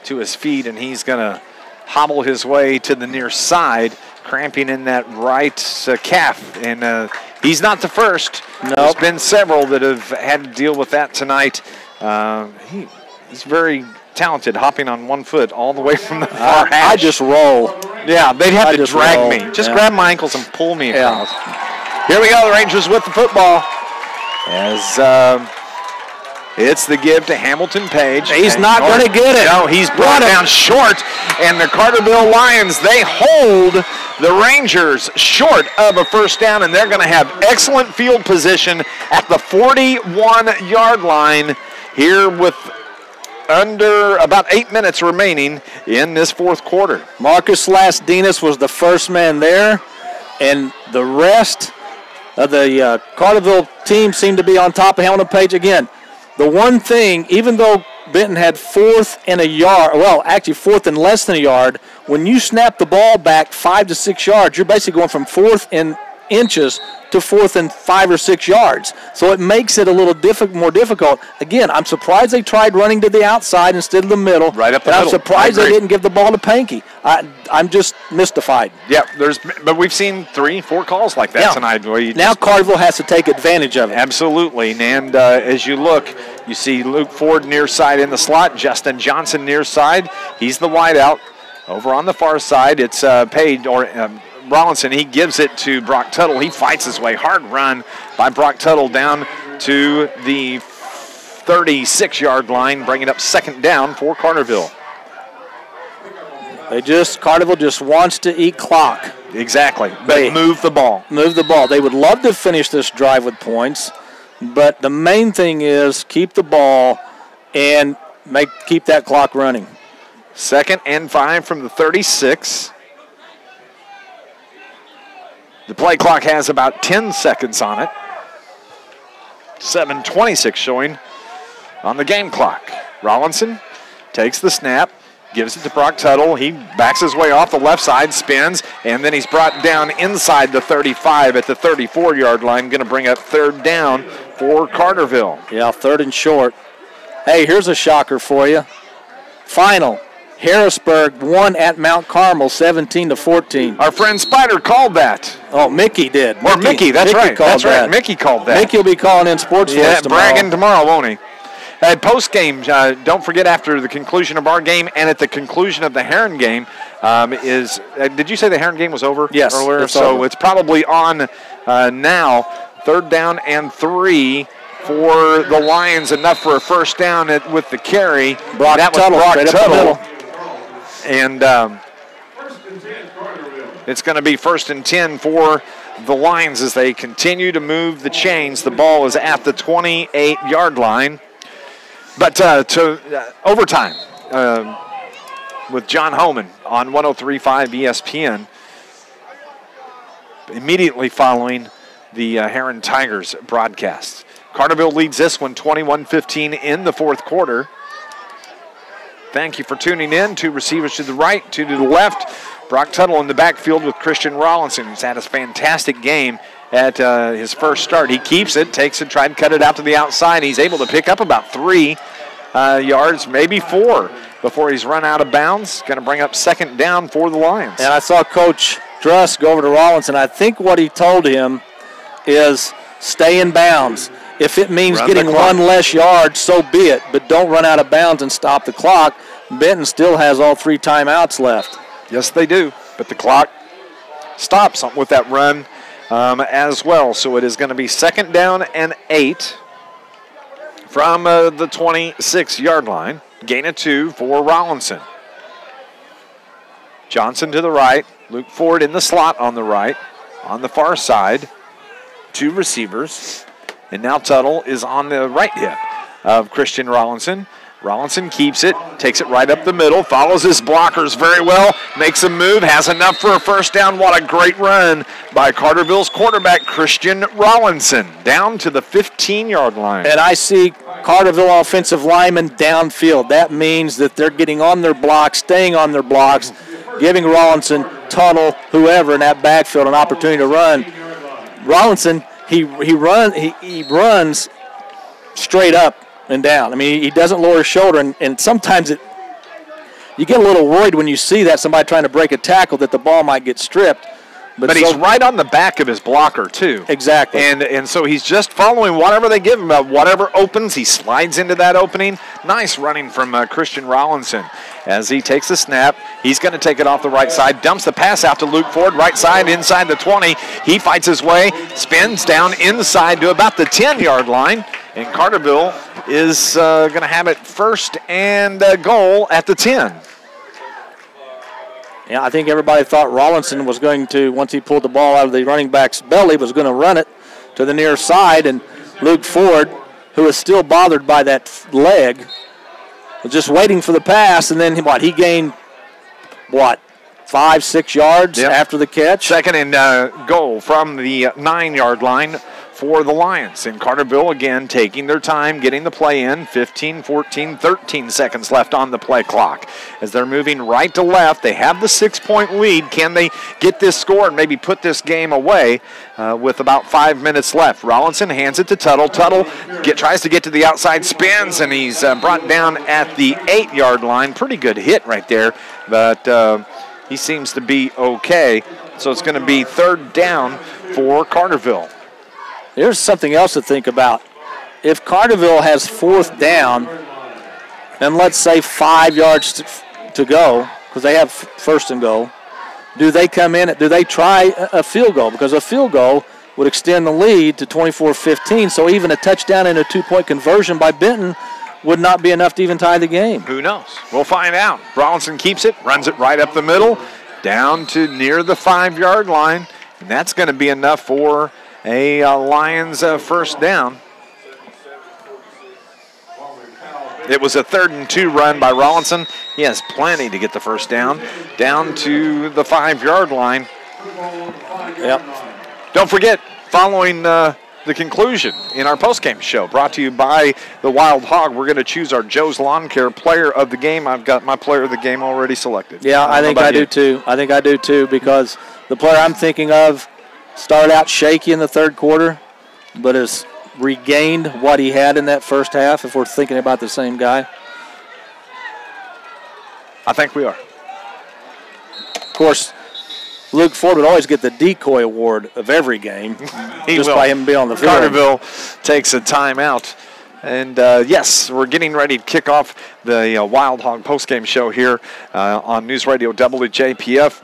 to his feet, and he's going to hobble his way to the near side, cramping in that right calf. And he's not the first. Nope. There's been several that have had to deal with that tonight. He's very talented, hopping on 1 foot all the way from the far hash. I just roll. Yeah, they'd have to drag me. Just grab my ankles and pull me across. Here we go, the Rangers with the football. As it's the give to Hamilton Page. He's not going to get it. No, he's brought down short, and the Carterville Lions, they hold the Rangers short of a first down, and they're going to have excellent field position at the 41-yard line here with under about 8 minutes remaining in this 4th quarter. Marcus Lasdinas was the first man there, and the rest of the Carterville team seemed to be on top of Hamilton Page again. The one thing, even though Benton had 4th and a yard, well, actually 4th and less than a yard, when you snap the ball back 5 to 6 yards, you're basically going from 4th and inches to 4th and 5 or 6 yards. So it makes it a little more difficult. Again, I'm surprised they tried running to the outside instead of the middle. Right up the middle. I'm surprised they didn't give the ball to Pankey. I'm just mystified. Yeah, but we've seen 3-4 calls like that tonight. Now Carterville has to take advantage of it. Absolutely. And as you look, you see Luke Ford near side in the slot, Justin Johnson near side. He's the wideout. Over on the far side, it's Page or Rollinson. He gives it to Brock Tuttle. He fights his way. Hard run by Brock Tuttle down to the 36-yard line, bringing up 2nd down for Carterville. Carterville just wants to eat clock. Exactly. But move the ball. Move the ball. They would love to finish this drive with points, but the main thing is keep the ball and keep that clock running. 2nd and 5 from the 36. The play clock has about 10 seconds on it. 7:26 showing on the game clock. Rollinson takes the snap, gives it to Brock Tuttle. He backs his way off the left side, spins, and then he's brought down inside the 35 at the 34-yard line. Going to bring up 3rd down for Carterville. Yeah, 3rd and short. Hey, here's a shocker for you. Final. Harrisburg won at Mount Carmel 17-14. Our friend Spider called that. Oh, Mickey did. Mickey, that's right. That's right. Mickey called that. Mickey will be calling in sports for us tomorrow. Bragging tomorrow, won't he? Post game, don't forget after the conclusion of our game and at the conclusion of the Heron game is. Did you say the Heron game was over? Yes. Earlier, so it's probably on now. 3rd down and 3 for the Lions, enough for a first down with the carry. Brock Tuttle. And it's going to be 1st and 10 for the Lions as they continue to move the chains. The ball is at the 28-yard line. But to overtime with John Homan on 103.5 ESPN, immediately following the Heron Tigers broadcast. Carterville leads this one 21-15 in the fourth quarter. Thank you for tuning in. 2 receivers to the right, 2 to the left. Brock Tuttle in the backfield with Christian Rollinson. He's had a fantastic game at his first start. He keeps it, takes it, tried to cut it out to the outside. He's able to pick up about 3 yards, maybe 4, before he's run out of bounds. Going to bring up second down for the Lions. And I saw Coach Druss go over to Rollinson. I think what he told him is stay in bounds. If it means getting 1 less yard, so be it. But don't run out of bounds and stop the clock. Benton still has all 3 timeouts left. Yes, they do. But the clock stops with that run as well. So it is going to be second down and 8 from the 26-yard line. Gain of 2 for Rollinson. Johnson to the right. Luke Ford in the slot on the right. On the far side, 2 receivers. And now Tuttle is on the right hip of Christian Rollinson. Rollinson keeps it, takes it right up the middle, follows his blockers very well, makes a move, has enough for a first down. What a great run by Carterville's quarterback, Christian Rollinson, down to the 15-yard line. And I see Carterville offensive linemen downfield. That means that they're getting on their blocks, staying on their blocks, giving Rollinson, Tuttle, whoever in that backfield an opportunity to run. Rollinson, he runs straight up and down. I mean, he doesn't lower his shoulder, and sometimes you get a little worried when you see that, somebody trying to break a tackle, that the ball might get stripped. But he's right on the back of his blocker, too. Exactly. And so he's just following whatever they give him. Whatever opens, he slides into that opening. Nice running from Christian Rollinson. As he takes the snap, he's going to take it off the right side, dumps the pass out to Luke Ford, right side, inside the 20. He fights his way, spins down inside to about the 10-yard line. And Carterville is going to have it first and goal at the 10. Yeah, I think everybody thought Rollinson was going to, once he pulled the ball out of the running back's belly, was going to run it to the near side. And Luke Ford, who is still bothered by that leg, was just waiting for the pass. And then, he gained, 5-6 yards after the catch? Second and goal from the 9-yard line for the Lions. And Carterville again taking their time, getting the play in. 15, 14, 13 seconds left on the play clock. As they're moving right to left, they have the 6-point lead. Can they get this score and maybe put this game away with about 5 minutes left? Rollinson hands it to Tuttle. Tuttle tries to get to the outside, spins, and he's brought down at the 8-yard line. Pretty good hit right there, but he seems to be okay. So it's going to be third down for Carterville. There's something else to think about. If Carterville has fourth down, and let's say 5 yards to go, because they have first and goal, do they come in? Do they try a field goal? Because a field goal would extend the lead to 24-15, so even a touchdown and a 2-point conversion by Benton would not be enough to even tie the game. Who knows? We'll find out. Rollinson keeps it, runs it right up the middle, down to near the 5-yard line, and that's going to be enough for a Lions first down. It was a 3rd and 2 run by Rollinson. He has plenty to get the first down to the 5-yard line. Yep. Don't forget, following the conclusion in our postgame show, brought to you by the Wild Hog, we're going to choose our Joe's Lawn Care player of the game. I've got my player of the game already selected. Yeah, I think I do too. I think I do too, because the player I'm thinking of started out shaky in the third quarter, but has regained what he had in that first half, if we're thinking about the same guy. I think we are. Of course, Luke Ford would always get the decoy award of every game just by him being on the field. Carterville takes a timeout. And, yes, we're getting ready to kick off the Wild Hog postgame show here on News Radio WJPF.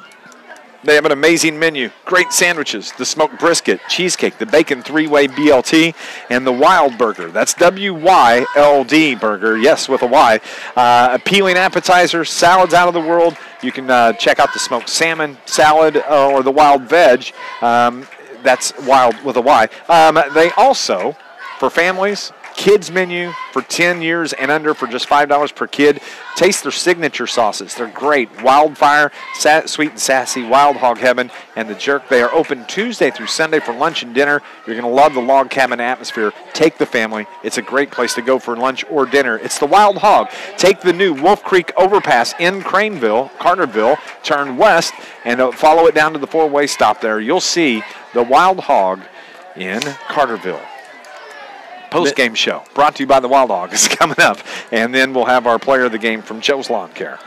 They have an amazing menu. Great sandwiches, the smoked brisket, cheesecake, the bacon 3-way BLT, and the Wild Burger. That's W-Y-L-D burger, yes, with a Y. Appealing appetizers, salads out of the world. You can check out the smoked salmon salad or the wild veg. That's wild with a Y. They also, for families, kids menu for 10 years and under for just $5 per kid. Taste their signature sauces. They're great. Wildfire, Sweet and Sassy, Wild Hog Heaven, and the Jerk. They are open Tuesday through Sunday for lunch and dinner. You're going to love the log cabin atmosphere. Take the family. It's a great place to go for lunch or dinner. It's the Wild Hog. Take the new Wolf Creek overpass in Craneville, Carterville, turn west, and follow it down to the four-way stop there. You'll see the Wild Hog in Carterville. Post-game show brought to you by the Wild Hog is coming up, and then we'll have our player of the game from Joe's Lawn Care.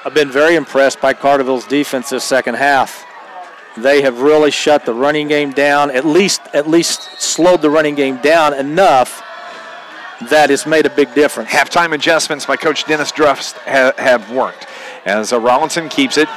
I've been very impressed by Carterville's defense this second half. They have really shut the running game down, at least slowed the running game down enough that it's made a big difference. Halftime adjustments by Coach Dennis Drust have worked. As Rollinson keeps it,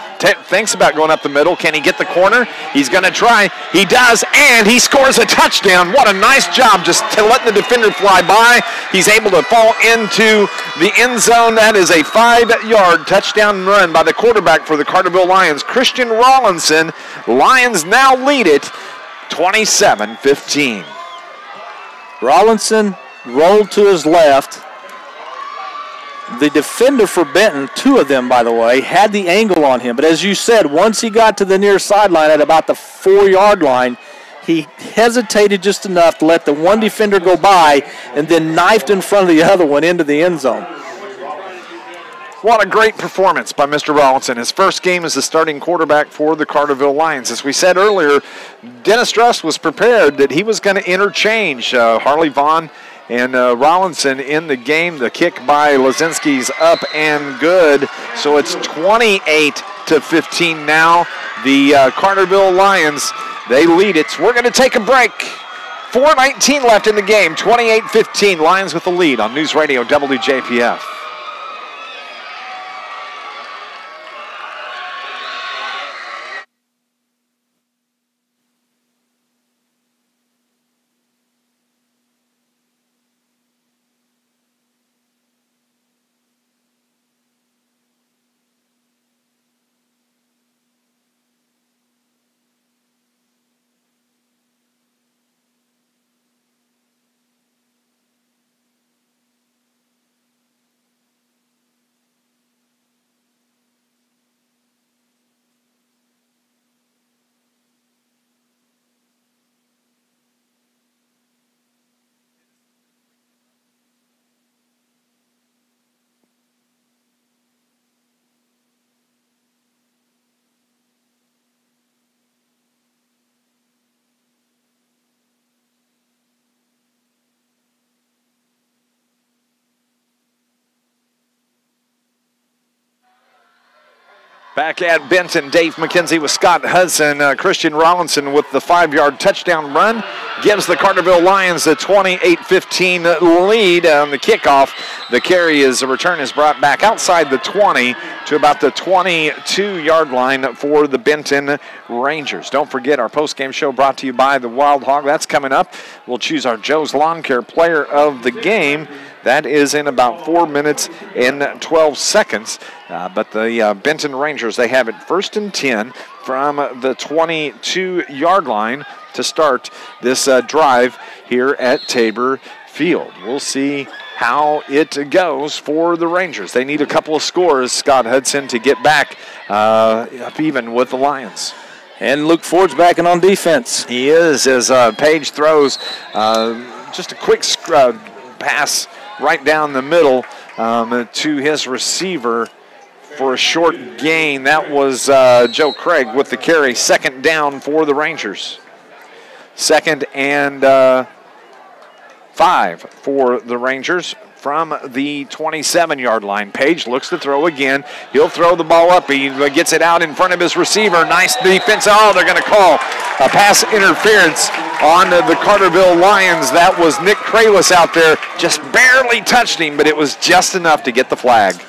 thinks about going up the middle. Can he get the corner? He's going to try. He does, and he scores a touchdown. What a nice job just letting the defender fly by. He's able to fall into the end zone. That is a 5-yard touchdown run by the quarterback for the Carterville Lions, Christian Rollinson. Lions now lead it 27-15. Rollinson rolled to his left. The defender for Benton, two of them, by the way, had the angle on him. But as you said, once he got to the near sideline at about the 4-yard line, he hesitated just enough to let the one defender go by and then knifed in front of the other one into the end zone. What a great performance by Mr. Rollinson. His first game as the starting quarterback for the Carterville Lions. As we said earlier, Dennis Drust was prepared that he was going to interchange Harley Vaughn and Rollinson in the game. The kick by Lazinski's up and good. So it's 28-15 now. The Carterville Lions, they lead it. We're going to take a break. 4:19 left in the game. 28-15. Lions with the lead on News Radio WJPF. Back at Benton, Dave McKenzie with Scott Hudson. Christian Rollinson with the 5-yard touchdown run gives the Carterville Lions a 28-15 lead on the kickoff. The carry is a return is brought back outside the 20 to about the 22-yard line for the Benton Rangers. Don't forget our post-game show brought to you by the Wild Hog. That's coming up. We'll choose our Joe's Lawn Care player of the game. That is in about 4 minutes and 12 seconds. But the Benton Rangers, they have it 1st and 10 from the 22-yard line to start this drive here at Tabor Field. We'll see how it goes for the Rangers. They need a couple of scores, Scott Hudson, to get back up even with the Lions. And Luke Ford's backing on defense. He is, as Page throws just a quick pass right down the middle to his receiver for a short gain. That was Joe Craig with the carry. 2nd down for the Rangers. 2nd and 5 for the Rangers from the 27-yard line. Page looks to throw again. He'll throw the ball up. He gets it out in front of his receiver. Nice defense. Oh, they're going to call a pass interference on the Carterville Lions. That was Nick Kralis out there. Just barely touched him, but it was just enough to get the flag.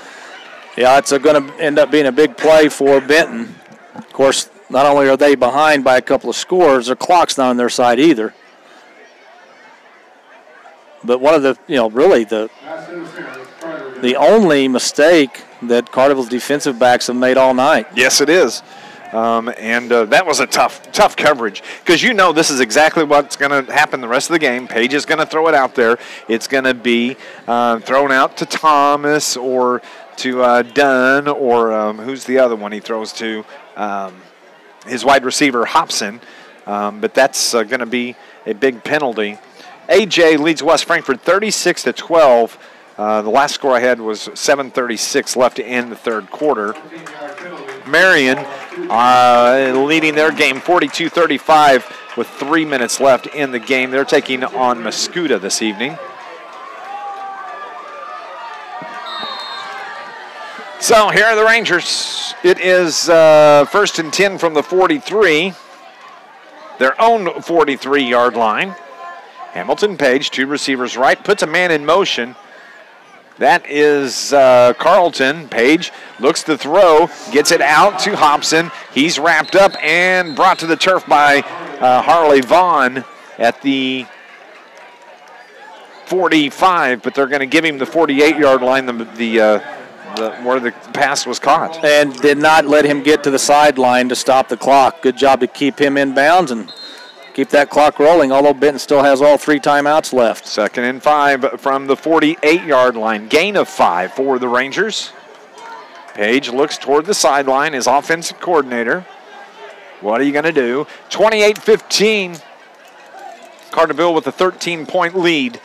Yeah, it's going to end up being a big play for Benton. Of course, not only are they behind by a couple of scores, their clock's not on their side either. But one of the, really the only mistake that Carterville's defensive backs have made all night. Yes, it is. And that was a tough coverage because you know this is exactly what's going to happen the rest of the game. Page is going to throw it out there. It's going to be thrown out to Thomas or to Dunn or who's the other one he throws to? His wide receiver, Hobson. But that's going to be a big penalty. A.J. leads West Frankfort 36-12. The last score I had was 7:36 left to end the third quarter. Marion leading their game 42-35 with 3 minutes left in the game. They're taking on Mascoutah this evening. So here are the Rangers. It is first and 10 from the 43, their own 43-yard line. Hamilton Page, two receivers right, puts a man in motion. That is Carlton. Page looks to throw, gets it out to Hobson. He's wrapped up and brought to the turf by Harley Vaughn at the 45, but they're going to give him the 48-yard line, where the pass was caught. And did not let him get to the sideline to stop the clock. Good job to keep him in bounds and keep that clock rolling, although Benton still has all 3 timeouts left. 2nd and 5 from the 48-yard line. Gain of 5 for the Rangers. Page looks toward the sideline, his offensive coordinator. What are you going to do? 28-15. Carterville with a 13-point lead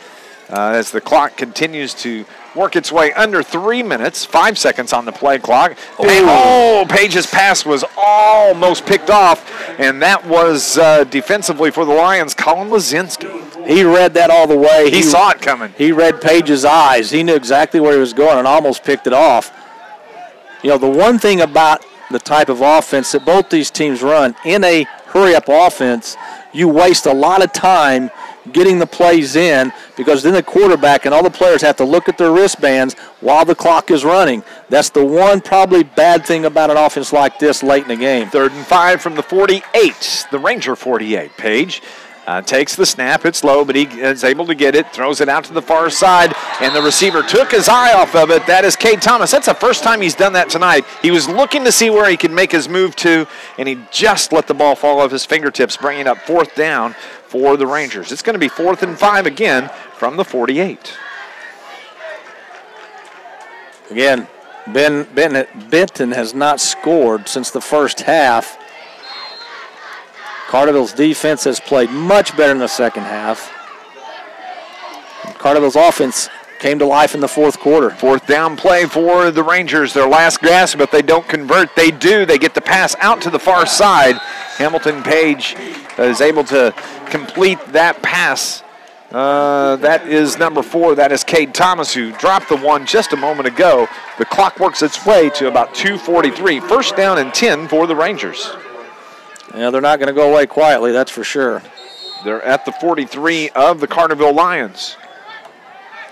as the clock continues to work its way under 3 minutes. 5 seconds on the play clock. Page's pass was almost picked off, and that was defensively for the Lions, Colin Lazinski. He read that all the way. He saw it coming. He read Page's eyes. He knew exactly where he was going and almost picked it off. You know, the one thing about the type of offense that both these teams run, in a hurry-up offense, you waste a lot of time getting the plays in because then the quarterback and all the players have to look at their wristbands while the clock is running. That's the one probably bad thing about an offense like this late in the game. 3rd and 5 from the 48, the Ranger 48. Page takes the snap. It's low, but he is able to get it, throws it out to the far side, and the receiver took his eye off of it. That is Cade Thomas. That's the first time he's done that tonight. He was looking to see where he could make his move to, and he just let the ball fall off his fingertips, bringing up 4th down for the Rangers. It's going to be 4th and 5 again from the 48. Again, Benton has not scored since the first half. Carterville's defense has played much better in the second half. Carterville's offense came to life in the fourth quarter. 4th down play for the Rangers. Their last gasp, but they don't convert. They do. They get the pass out to the far side. Hamilton Page is able to complete that pass. That is number 4. That is Cade Thomas, who dropped the one just a moment ago. The clock works its way to about 2:43. 1st down and 10 for the Rangers. Yeah, they're not going to go away quietly, that's for sure. They're at the 43 of the Carterville Lions.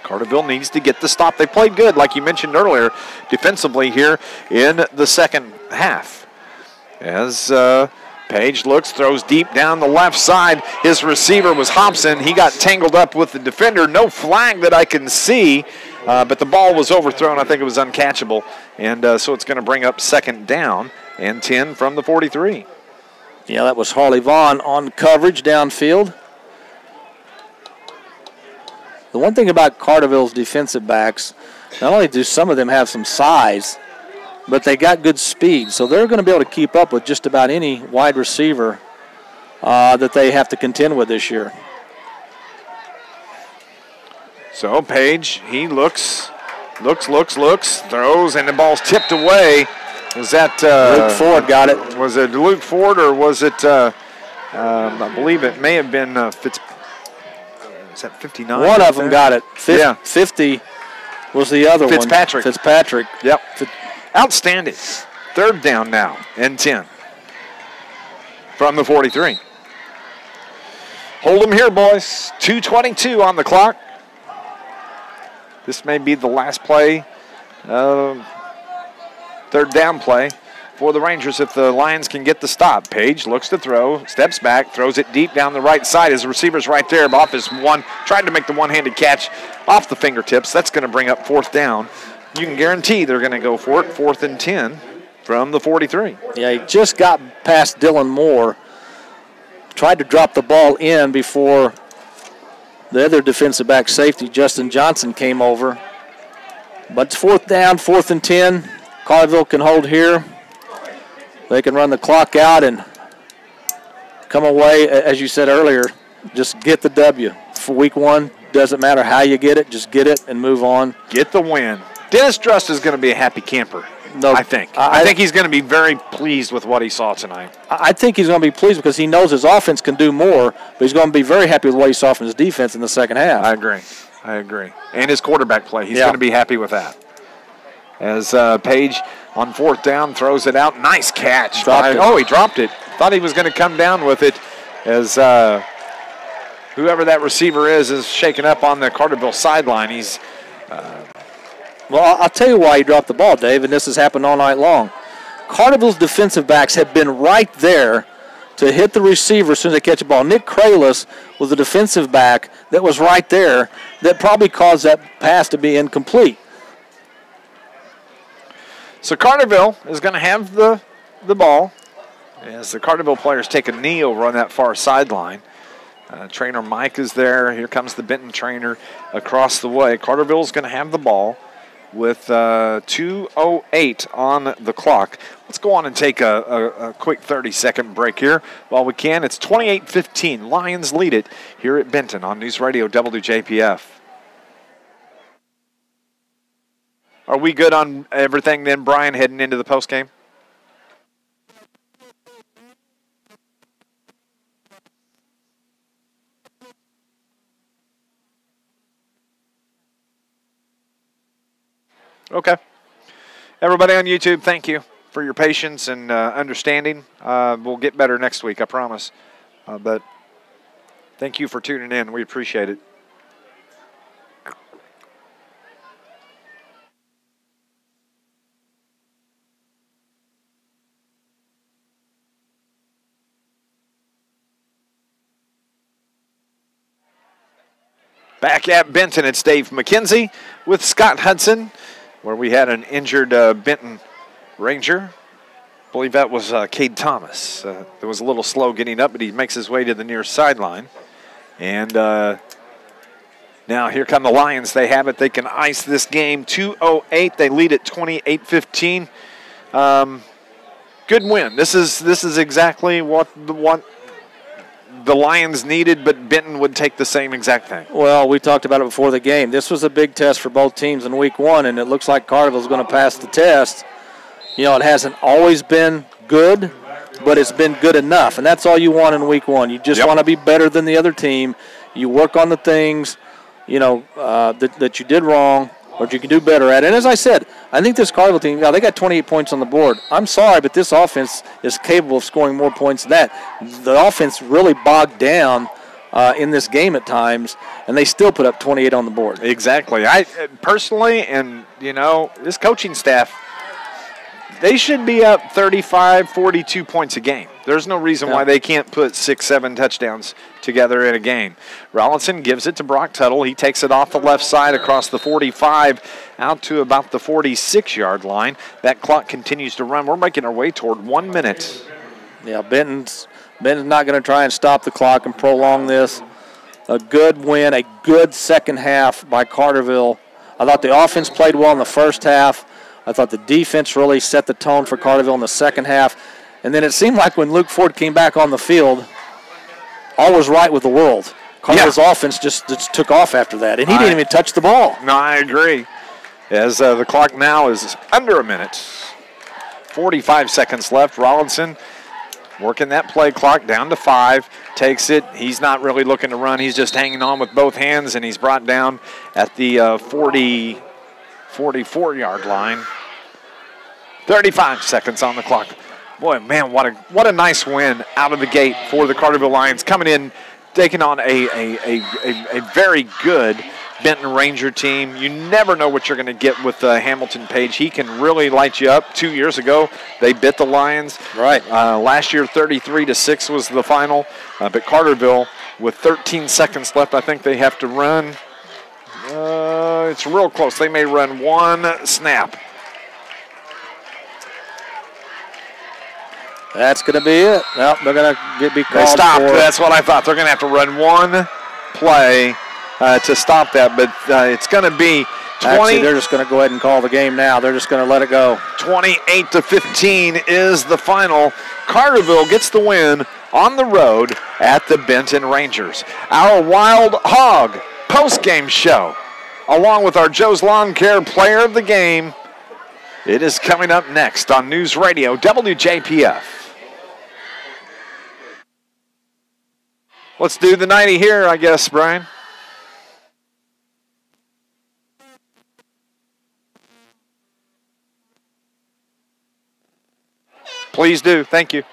Carterville needs to get the stop. They played good, like you mentioned earlier, defensively here in the second half. As Page looks, throws deep down the left side. His receiver was Hobson. He got tangled up with the defender. No flag that I can see, but the ball was overthrown. I think it was uncatchable. And so it's going to bring up 2nd down and 10 from the 43. Yeah, that was Harley Vaughn on coverage downfield. The one thing about Carterville's defensive backs, not only do some of them have some size, but they got good speed. So they're going to be able to keep up with just about any wide receiver that they have to contend with this year. So Page, he looks, throws, and the ball's tipped away. Was that Luke Ford got it? Was it Luke Ford or was it? I believe it may have been is that 59? One of them got it. 50 was the other one. Fitzpatrick. Yep. Outstanding. 3rd down now and 10 from the 43. Hold them here, boys. 2:22 on the clock. This may be the last play. 3rd down play for the Rangers if the Lions can get the stop. Page looks to throw, steps back, throws it deep down the right side. His receiver's right there, off his one, tried to make the one-handed catch off the fingertips. That's going to bring up 4th down. You can guarantee they're going to go for it, 4th and 10 from the 43. Yeah, he just got past Dylan Moore. Tried to drop the ball in before the other defensive back safety, Justin Johnson, came over. But it's 4th down, 4th and 10. Carterville can hold here. They can run the clock out and come away, as you said earlier, just get the W. For week 1, doesn't matter how you get it, just get it and move on. Get the win. Dennis Drust is going to be a happy camper, no, I think. I think he's going to be very pleased with what he saw tonight. I think he's going to be pleased because he knows his offense can do more, but he's going to be very happy with what he saw from his defense in the second half. I agree. And his quarterback play. He's going to be happy with that. As Page on 4th down throws it out. Nice catch. He dropped it. Thought he was going to come down with it as whoever that receiver is shaking up on the Carterville sideline. He's Well, I'll tell you why he dropped the ball, Dave, and this has happened all night long. Carterville's defensive backs have been right there to hit the receiver as soon as they catch the ball. Nick Kralis was the defensive back that was right there that probably caused that pass to be incomplete. So Carterville is going to have the ball as the Carterville players take a knee over on that far sideline. Trainer Mike is there. Here comes the Benton trainer across the way. Carterville is going to have the ball with 2:08 on the clock. Let's go on and take a quick 30-second break here while we can. It's 28-15. Lions lead it here at Benton on News Radio WJPF. Are we good on everything then, Brian, heading into the postgame? Okay. Everybody on YouTube, thank you for your patience and understanding. We'll get better next week, I promise. But thank you for tuning in. We appreciate it. Back at Benton, it's Dave McKenzie with Scott Hudson, where we had an injured Benton Ranger. I believe that was Cade Thomas. That was a little slow getting up, but he makes his way to the near sideline. And now here come the Lions. They have it. They can ice this game. 2:08. They lead at 28-15. Good win. This is exactly what the Lions needed, but Benton would take the same exact thing. Well, we talked about it before the game. This was a big test for both teams in week 1, and it looks like Carterville's going to pass the test. You know, it hasn't always been good, but it's been good enough, and that's all you want in week 1. You just want to be better than the other team. You work on the things, you know, that you did wrong or you can do better at. And as I said, I think this Carterville team, they got 28 points on the board. I'm sorry, but this offense is capable of scoring more points than that. The offense really bogged down in this game at times, and they still put up 28 on the board. Exactly. I personally, and, you know, this coaching staff, they should be up 35, 42 points a game. There's no reason why they can't put 6, 7 touchdowns together in a game. Rollinson gives it to Brock Tuttle. He takes it off the left side across the 45 out to about the 46-yard line. That clock continues to run. We're making our way toward 1 minute. Yeah, Benton's not going to try and stop the clock and prolong this. A good win, a good second half by Carterville. I thought the offense played well in the first half. I thought the defense really set the tone for Carterville in the second half. And then it seemed like when Luke Ford came back on the field, all was right with the world. Carterville's offense just took off after that, and he didn't even touch the ball. No, I agree. As the clock now is under a minute. 45 seconds left. Rollinson working that play clock down to 5. Takes it. He's not really looking to run. He's just hanging on with both hands, and he's brought down at the 44-yard line. 35 seconds on the clock. Boy, man, what a nice win out of the gate for the Carterville Lions, coming in, taking on a very good Benton Ranger team. You never know what you're going to get with Hamilton Page. He can really light you up. 2 years ago, they bit the Lions. Right. Last year, 33-6 was the final. But Carterville, with 13 seconds left, I think they have to run. It's real close. They may run one snap. That's going to be it. Well, they're going to be called. They stopped. For, that's what I thought. They're going to have to run one play to stop that, but it's going to be 20. Actually, they're just going to go ahead and call the game now. They're just going to let it go. 28-15 is the final. Carterville gets the win on the road at the Benton Rangers. Our Wild Hog post-game show, along with our Joe's Lawn Care Player of the Game, it is coming up next on News Radio WJPF. Let's do the 90 here, I guess, Brian. Please do. Thank you.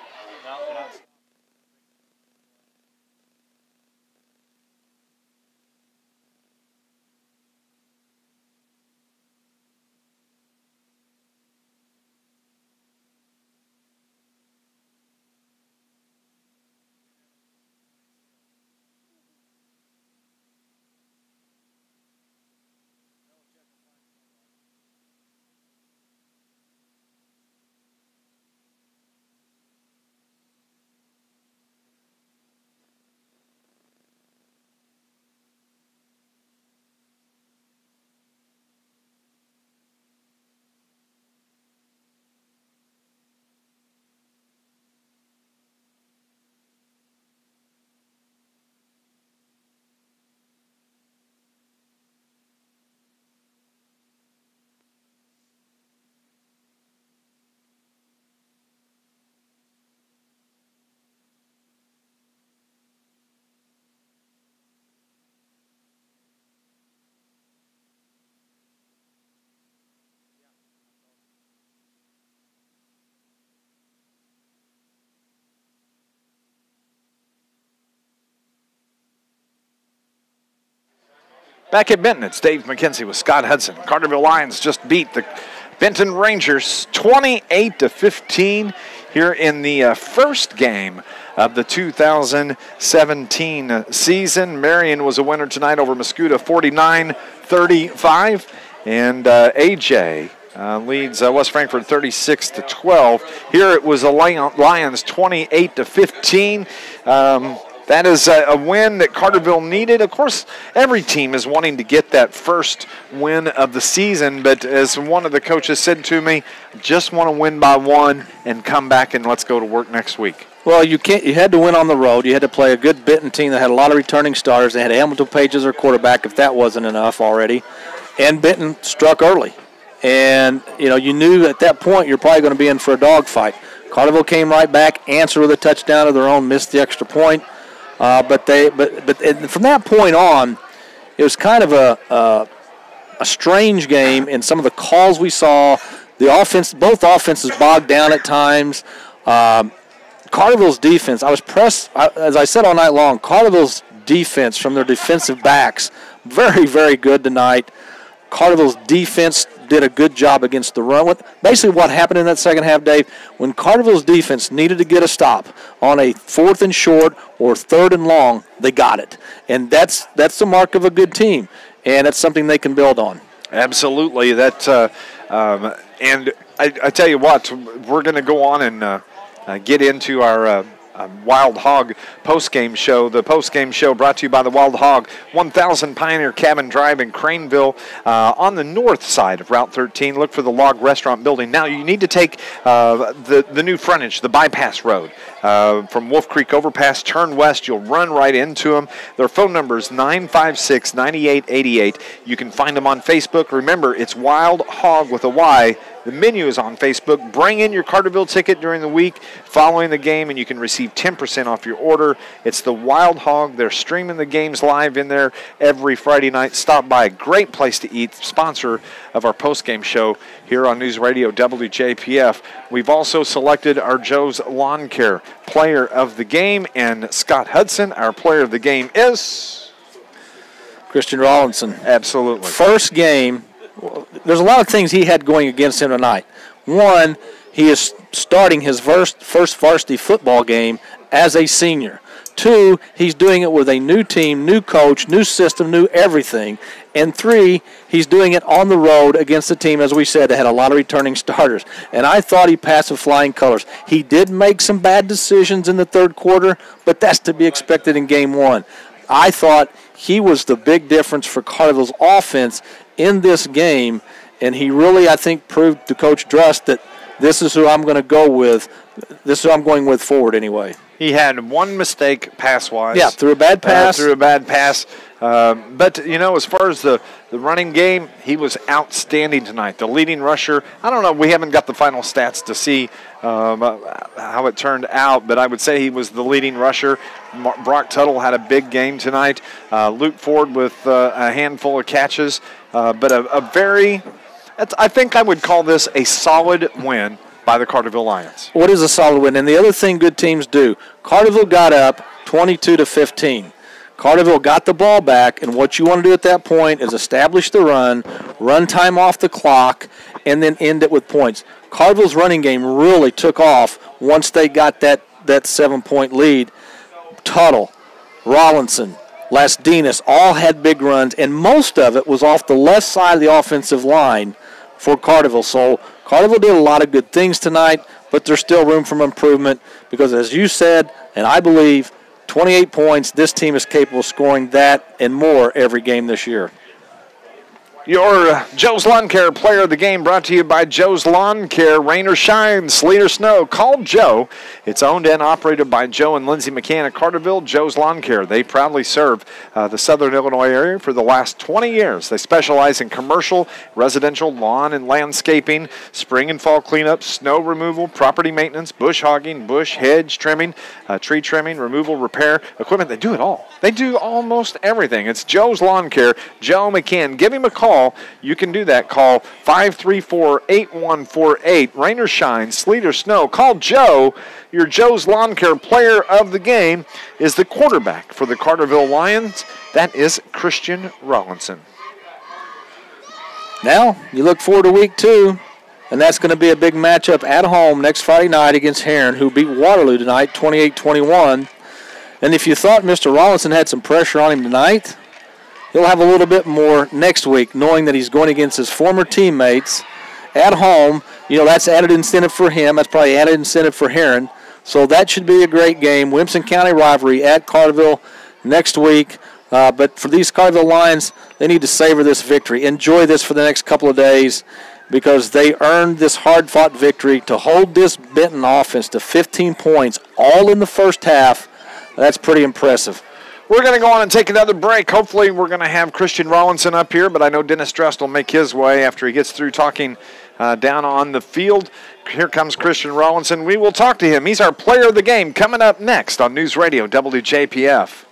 Back at Benton, it's Dave McKenzie with Scott Hudson. Carterville Lions just beat the Benton Rangers 28-15 here in the first game of the 2017 season. Marion was a winner tonight over Mascoutah 49-35, and AJ leads West Frankfort 36-12. Here it was the Lions 28-15. That is a win that Carterville needed. Of course, every team is wanting to get that first win of the season, but as one of the coaches said to me, just want to win by one and come back and let's go to work next week. Well, you had to win on the road. You had to play a good Benton team that had a lot of returning starters. They had Hamilton Page as their quarterback, if that wasn't enough already. And Benton struck early. And, you knew at that point you're probably going to be in for a dogfight. Carterville came right back, answered with a touchdown of their own, missed the extra point. But from that point on, it was kind of a strange game in some of the calls we saw. The offense, both offenses bogged down at times. Carterville's defense, I was pressed, as I said all night long, Carterville's defense from their defensive backs, very, very good tonight. Carterville's defense did a good job against the run. Basically what happened in that second half, Dave, when Carterville's defense needed to get a stop on a 4th and short or 3rd and long, they got it. And that's the mark of a good team, and that's something they can build on. Absolutely. And I tell you what, we're going to go on and get into our Wild Hog post-game show. The post-game show brought to you by the Wild Hog, 1000 Pioneer Cabin Drive in Craneville on the north side of Route 13. Look for the Log Restaurant building. Now you need to take the new frontage, the bypass road from Wolf Creek Overpass. Turn west. You'll run right into them. Their phone number is 956-9888. You can find them on Facebook. Remember, it's Wild Hog with a Y. The menu is on Facebook. Bring in your Carterville ticket during the week following the game, and you can receive 10% off your order. It's the Wild Hog. They're streaming the games live in there every Friday night. Stop by. A great place to eat. Sponsor of our post-game show here on News Radio WJPF. We've also selected our Joe's Lawn Care Player of the Game, and Scott Hudson, our Player of the Game, is Christian Rawlinson. Absolutely. First game. There's a lot of things he had going against him tonight. One, he is starting his first varsity football game as a senior. 2, he's doing it with a new team, new coach, new system, new everything. And 3, he's doing it on the road against a team, as we said, that had a lot of returning starters. And I thought he passed with flying colors. He did make some bad decisions in the third quarter, but that's to be expected in game 1. I thought he was the big difference for Carterville's offense in this game, and he really, I think, proved to Coach Drust that this is who I'm going to go with. This is who I'm going with forward anyway. He had one mistake pass-wise. Yeah, threw a bad pass. But, as far as the running game, he was outstanding tonight. The leading rusher, I don't know, we haven't got the final stats to see how it turned out, but I would say he was the leading rusher. Brock Tuttle had a big game tonight. Luke Ford with a handful of catches, but I think I would call this a solid win by the Carterville Lions. What is a solid win? And the other thing good teams do, Carterville got up 22-15. Carterville got the ball back, and what you want to do at that point is establish the run time off the clock, and then end it with points. Carterville's running game really took off once they got that 7-point lead. Tuttle, Rollinson, Lasdinas all had big runs, and most of it was off the left side of the offensive line for Carterville. So Carterville did a lot of good things tonight, but there's still room for improvement because, as you said, and I believe, 28 points, this team is capable of scoring that and more every game this year. Your Joe's Lawn Care Player of the Game brought to you by Joe's Lawn Care. Rain or shine, sleet or snow, call Joe. It's owned and operated by Joe and Lindsay McCann at Carterville. Joe's Lawn Care. They proudly serve the Southern Illinois area for the last 20 years. They specialize in commercial, residential, lawn and landscaping, spring and fall cleanup, snow removal, property maintenance, bush hogging, bush hedge trimming, tree trimming, removal, repair, equipment. They do it all. They do almost everything. It's Joe's Lawn Care. Joe McCann. Give him a call. You can do that. Call 534-8148. Rain or shine, sleet or snow. Call Joe. Your Joe's Lawn Care Player of the Game is the quarterback for the Carterville Lions. That is Christian Rollinson. Now, you look forward to week 2, and that's going to be a big matchup at home next Friday night against Heron, who beat Waterloo tonight 28-21. And if you thought Mr. Rollinson had some pressure on him tonight, he'll have a little bit more next week, knowing that he's going against his former teammates at home. That's added incentive for him. That's probably added incentive for Heron. So that should be a great game. Williamson County rivalry at Carterville next week. But for these Carterville Lions, they need to savor this victory. Enjoy this for the next couple of days because they earned this hard-fought victory to hold this Benton offense to 15 points all in the first half. That's pretty impressive. We're going to go on and take another break. Hopefully we're going to have Christian Rollinson up here, but I know Dennis Drust will make his way after he gets through talking down on the field. Here comes Christian Rollinson. We will talk to him. He's our player of the game coming up next on News Radio WJPF.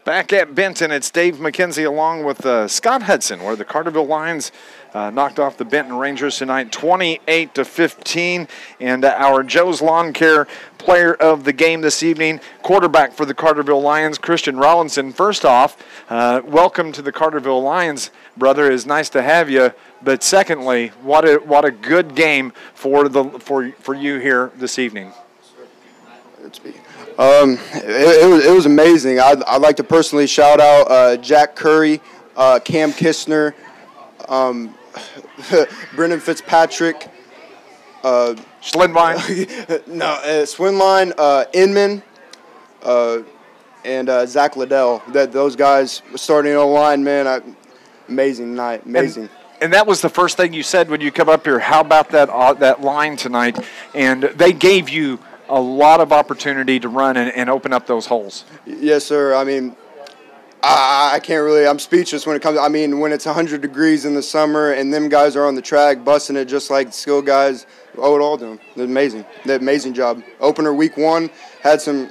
Back at Benton, it's Dave McKenzie along with Scott Hudson, where the Carterville Lions knocked off the Benton Rangers tonight 28-15. And our Joe's Lawn Care Player of the Game this evening, quarterback for the Carterville Lions, Christian Rollinson. First off, welcome to the Carterville Lions, brother. It's nice to have you. But secondly, what a good game for you here this evening. It was amazing. I'd like to personally shout out Jack Curry, Cam Kistner, Brendan Fitzpatrick, Swinline, Swinline, Inman, and Zach Liddell. Those guys starting O-line, man, amazing night, amazing. And that was the first thing you said when you come up here. How about that line tonight? And they gave you a lot of opportunity to run and open up those holes. Yes, sir. I mean, I can't really – I'm speechless when it comes – I mean, when it's 100 degrees in the summer and them guys are on the track busting it just like skill guys, owe it all to them. They're amazing. They did an amazing job. Opener week 1, had some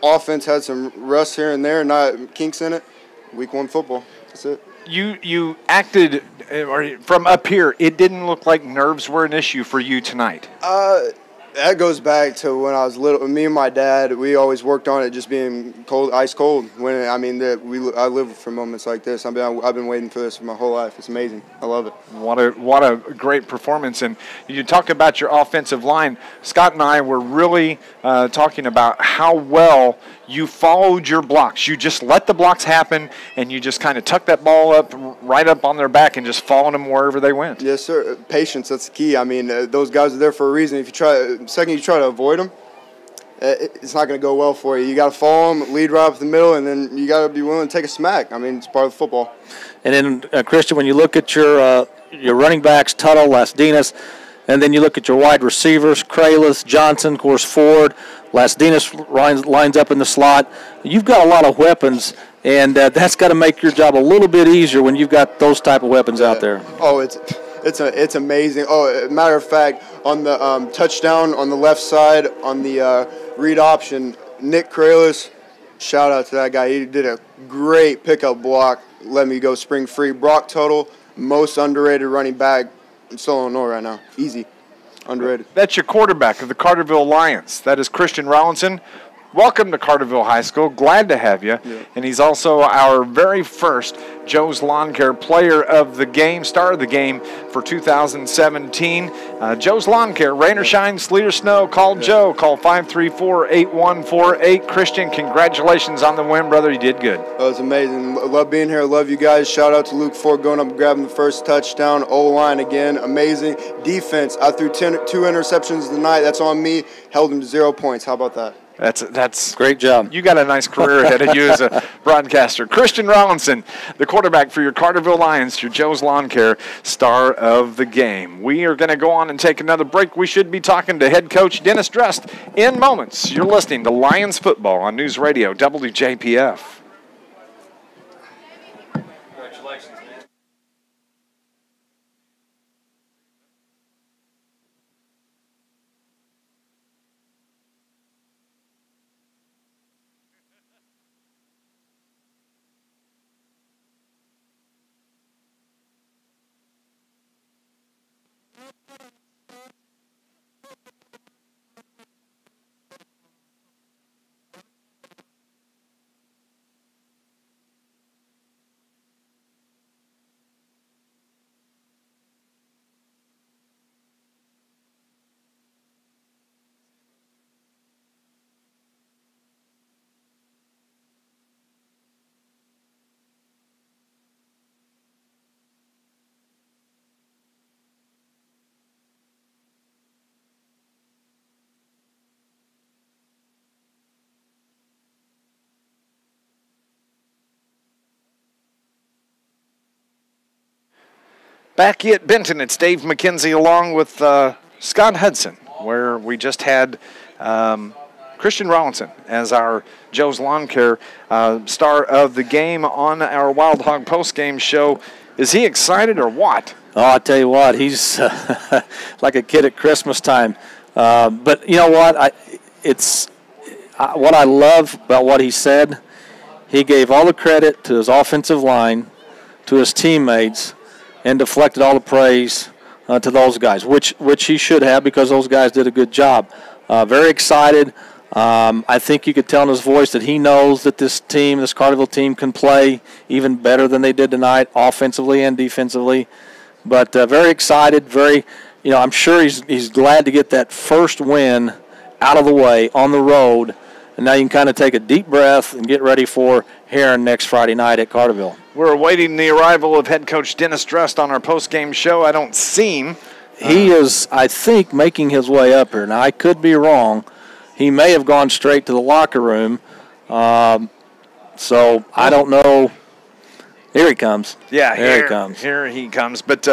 offense, had some rust here and there, not kinks in it. Week 1 football. That's it. You acted from up here. It didn't look like nerves were an issue for you tonight. That goes back to when I was little. Me and my dad, we always worked on it just being cold, ice cold. I live for moments like this. I've been waiting for this for my whole life. It's amazing. I love it. What a great performance. And you talk about your offensive line. Scott and I were really talking about how well you followed your blocks. You just let the blocks happen, and you just kind of tuck that ball up right up on their back and just followed them wherever they went. Yes, sir. Patience, that's the key. I mean, those guys are there for a reason. If you try to avoid them, it's not going to go well for you. You got to follow them, lead right up the middle, and then you got to be willing to take a smack. I mean, it's part of football. And then, Christian, when you look at your running backs, Tuttle, Lasdinas, and then you look at your wide receivers, Kralis, Johnson, of course, Ford, Lasdinas lines up in the slot. You've got a lot of weapons, and that's got to make your job a little bit easier when you've got those type of weapons out there. Oh, it's amazing. Oh, matter of fact, on the touchdown on the left side, on the read option, Nick Kralis, shout out to that guy. He did a great pickup block, let me go spring free. Brock Tuttle, most underrated running back in Southern Illinois right now. Easy. Underrated. That's your quarterback of the Carterville Lions. That is Christian Rollinson. Welcome to Carterville High School. Glad to have you. Yeah. And he's also our very first Joe's Lawn Care Player of the Game, Star of the Game for 2017. Joe's Lawn Care, rain or shine, sleet or snow, call Joe. Call 534-8148. Christian, congratulations on the win, brother. You did good. That was amazing. Love being here. Love you guys. Shout out to Luke Ford going up and grabbing the first touchdown. O-line again. Amazing. Defense. I threw 2 interceptions tonight. That's on me. Held him to 0 points. How about that? That's great job. You got a nice career ahead of you as a broadcaster. Christian Rollinson, the quarterback for your Carterville Lions, your Joe's Lawn Care Star of the Game. We are going to go on and take another break. We should be talking to head coach Dennis Drust in moments. You're listening to Lions Football on News Radio WJPF. Congratulations, man. Back at Benton, it's Dave McKenzie along with Scott Hudson, where we just had Christian Rollinson as our Joe's Lawn Care Star of the Game on our Wild Hog postgame show. Is he excited or what? Oh, I'll tell you what, he's like a kid at Christmas time. But you know what? What I love about what he said, he gave all the credit to his offensive line, to his teammates, and deflected all the praise to those guys, which he should have because those guys did a good job. Very excited. I think you could tell in his voice that he knows that this Carterville team, can play even better than they did tonight, offensively and defensively. But very excited. I'm sure he's glad to get that first win out of the way on the road. And now you can kind of take a deep breath and get ready for Heron next Friday night at Carterville. We're awaiting the arrival of head coach Dennis Drust on our postgame show. I don't see him. He is, I think, making his way up here. Now, I could be wrong. He may have gone straight to the locker room. So I don't know. Here he comes. Yeah, here he comes. Here he comes. But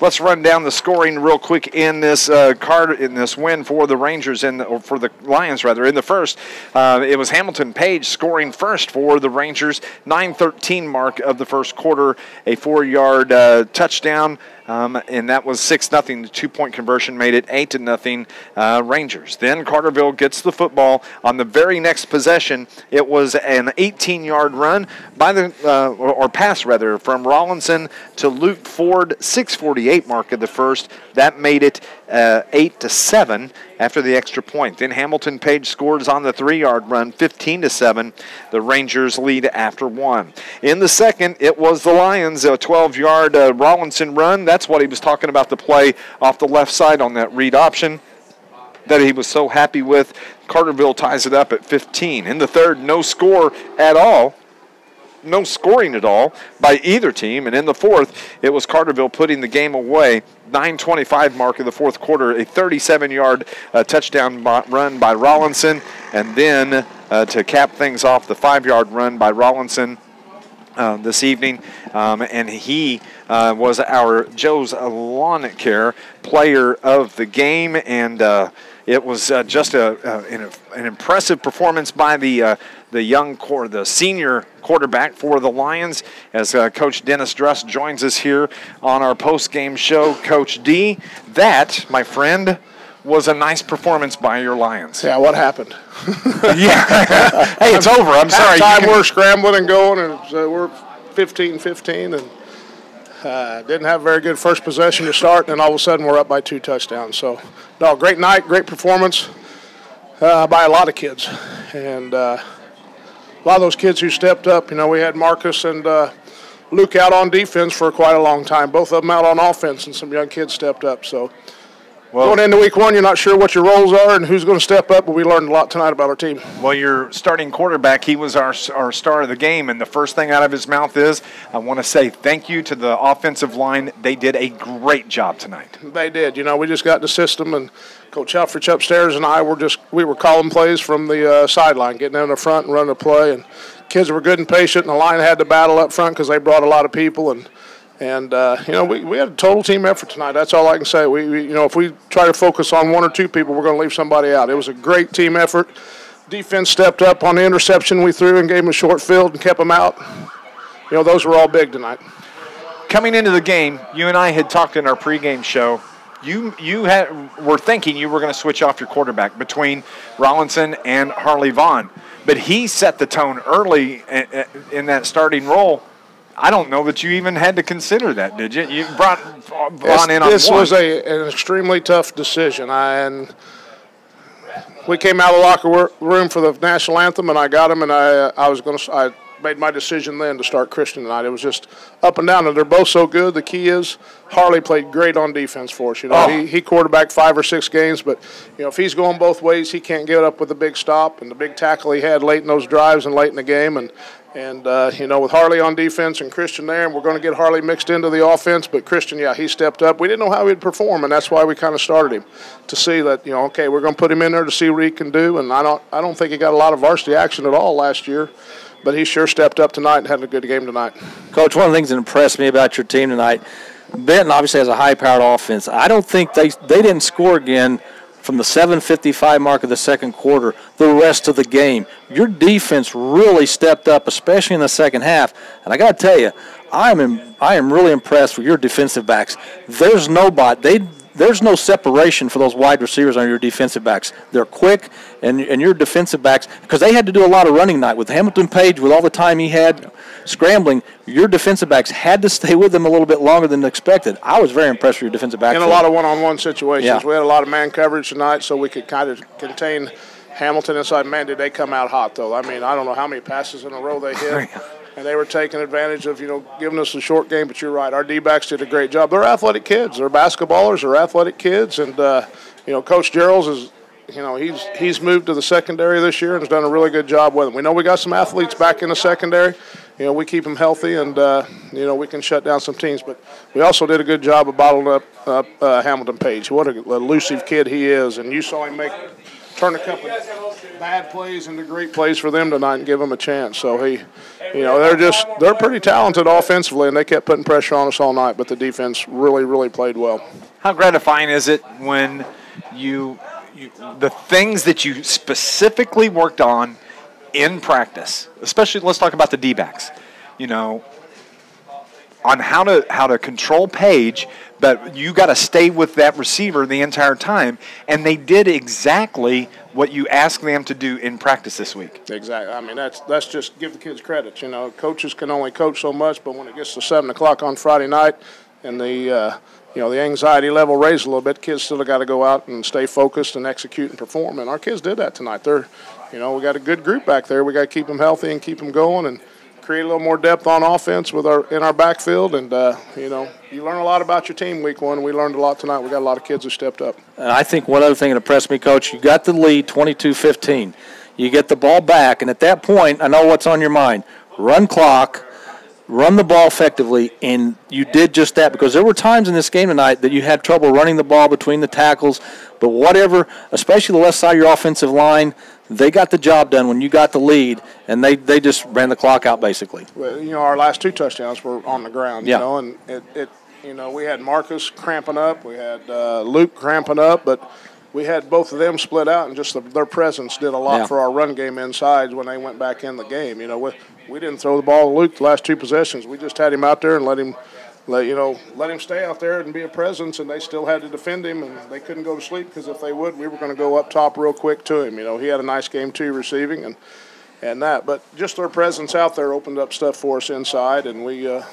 let's run down the scoring real quick in this win for the Rangers or for the Lions rather. In the first, it was Hamilton Page scoring first for the Rangers. 9:13 mark of the first quarter, a 4-yard touchdown. And that was 6-0. The 2-point conversion made it 8-0 Rangers. Then Carterville gets the football. On the very next possession, it was an 18-yard run by or pass rather, from Rollinson to Luke Ford. 6:48 mark of the first. That made it 8-7 after the extra point. Then Hamilton Page scores on the 3-yard run, 15-7. The Rangers lead after 1. In the second, it was the Lions, a 12-yard Rollinson run. That's what he was talking about, the play off the left side on that read option that he was so happy with. Carterville ties it up at 15. In the third, no score at all. No scoring at all by either team. And in the fourth, it was Carterville putting the game away. 9:25 mark of the fourth quarter, a 37-yard touchdown run by Rollinson. And then to cap things off, the 5-yard run by Rollinson this evening. And he was our Joe's Lawn Care player of the game. And it was just an impressive performance by the senior quarterback for the Lions, as Coach Dennis Druss joins us here on our post-game show. Coach D, that, my friend, was a nice performance by your Lions. Yeah, what happened? Yeah. Hey, it's over. I'm sorry. Time we're scrambling and going, and we're 15-15, and didn't have a very good first possession to start, and all of a sudden we're up by 2 touchdowns. So, no, great night, great performance by a lot of kids. And a lot of those kids who stepped up, we had Marcus and Luke out on defense for quite a long time. Both of them out on offense, and some young kids stepped up. So going into week 1, you're not sure what your roles are and who's going to step up, but we learned a lot tonight about our team. Well, your starting quarterback, he was our star of the game, and the first thing out of his mouth is, I want to say thank you to the offensive line. They did a great job tonight. They did. We just got in the system, and Coach Helfrich upstairs and I we were calling plays from the sideline, getting in the front and running the play, and kids were good and patient, and the line had to battle up front because they brought a lot of people, and we had a total team effort tonight. That's all I can say. We if we try to focus on 1 or 2 people, we're going to leave somebody out. It was a great team effort. Defense stepped up on the interception we threw and gave them a short field and kept them out. Those were all big tonight. Coming into the game, you and I had talked in our pregame show. You were thinking you were going to switch off your quarterback between Rollinson and Harley Vaughn, but he set the tone early in that starting role. I don't know that you even had to consider that, did you? You brought Vaughn in on this one. Was an extremely tough decision. And we came out of the locker room for the national anthem, and I got him, and I made my decision then to start Christian tonight. It was just up and down, and they're both so good. The key is Harley played great on defense for us. He quarterbacked 5 or 6 games, but if he's going both ways, he can't get up with the big stop and the big tackle he had late in those drives and late in the game. And with Harley on defense and Christian there, and we're going to get Harley mixed into the offense, but Christian, he stepped up. We didn't know how he'd perform, and that's why we kind of started him, to see that, okay, we're going to put him in there to see what he can do. And I don't think he got a lot of varsity action at all last year, but he sure stepped up tonight and had a good game tonight. Coach, one of the things that impressed me about your team tonight, Benton obviously has a high-powered offense. I don't think they didn't score again from the 7:55 mark of the second quarter the rest of the game. Your defense really stepped up, especially in the second half. And I got to tell you, I am really impressed with your defensive backs. There's no separation for those wide receivers on your defensive backs. They're quick, and your defensive backs, because they had to do a lot of running tonight. With Hamilton Page, with all the time he had scrambling, your defensive backs had to stay with them a little bit longer than expected. I was very impressed with your defensive backs. In a lot of one-on-one situations. Yeah. We had a lot of man coverage tonight, so we could kind of contain Hamilton inside. Man, did they come out hot, though. I don't know how many passes in a row they hit. And they were taking advantage of, giving us a short game. But you're right, our D-backs did a great job. They're athletic kids. They're basketballers. They're athletic kids. And, Coach Gerald's is, he's moved to the secondary this year and has done a really good job with them. We know we got some athletes back in the secondary. We keep them healthy and, we can shut down some teams. But we also did a good job of bottling up Hamilton Page. What a elusive kid he is. And you saw him make turn a couple bad plays into great plays for them tonight and give them a chance. So they're pretty talented offensively, and they kept putting pressure on us all night. But the defense really, really played well. How gratifying is it when the things that you specifically worked on in practice, especially let's talk about the D-backs, on how to control Page, but you got to stay with that receiver the entire time, and they did exactly what you asked them to do in practice this week. Exactly. I mean, that's just give the kids credit. Coaches can only coach so much, but when it gets to 7 o'clock on Friday night, and the anxiety level raised a little bit, kids still got to go out and stay focused and execute and perform. And our kids did that tonight. We got a good group back there. We got to keep them healthy and keep them going and create a little more depth on offense in our backfield. And, you learn a lot about your team week one. We learned a lot tonight. We got a lot of kids who stepped up. I think one other thing that impressed me, Coach, you got the lead 22-15. You get the ball back, and at that point, I know what's on your mind. Run clock, run the ball effectively, and you did just that, because there were times in this game tonight that you had trouble running the ball between the tackles, but whatever, especially the left side of your offensive line, they got the job done when you got the lead, and they just ran the clock out basically. Well, our last 2 touchdowns were on the ground, and we had Marcus cramping up, we had Luke cramping up, but we had both of them split out, and just their presence did a lot for our run game inside when they went back in the game. We didn't throw the ball to Luke the last 2 possessions. We just had him out there and let him stay out there and be a presence, and they still had to defend him, and they couldn't go to sleep, because if they would, we were going to go up top real quick to him. He had a nice game too receiving and that, but just their presence out there opened up stuff for us inside, and we that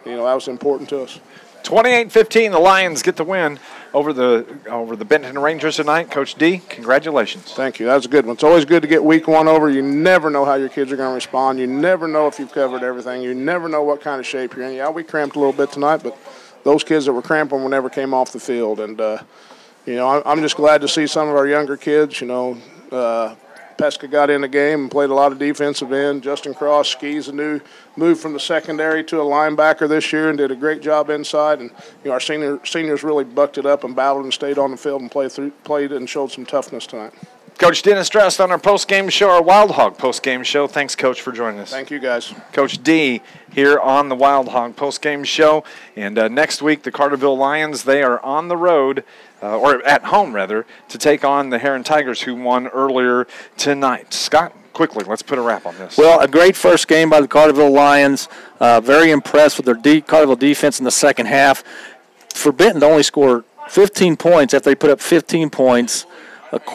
was important to us. 28-15, the Lions get the win over the Benton Rangers tonight. Coach D, congratulations. Thank you. That was a good one. It's always good to get week one over. You never know how your kids are going to respond. You never know if you've covered everything. You never know what kind of shape you're in. Yeah, we cramped a little bit tonight, but those kids that were cramping never came off the field. And, I'm just glad to see some of our younger kids, Pesca got in the game and played a lot of defensive end. Justin Cross, Ski's a new move from the secondary to a linebacker this year and did a great job inside. And our seniors really bucked it up and battled and stayed on the field and played and showed some toughness tonight. Coach Dennis Drest on our post-game show, our Wild Hog post-game show. Thanks, Coach, for joining us. Thank you, guys. Coach D here on the Wild Hog post-game show. And next week, the Carterville Lions, they are on the road, or at home, rather, to take on the Heron Tigers, who won earlier tonight. Scott, quickly, let's put a wrap on this. Well, a great first game by the Carterville Lions. Very impressed with their Carterville defense in the second half. For Benton to only score 15 points after they put up 15 points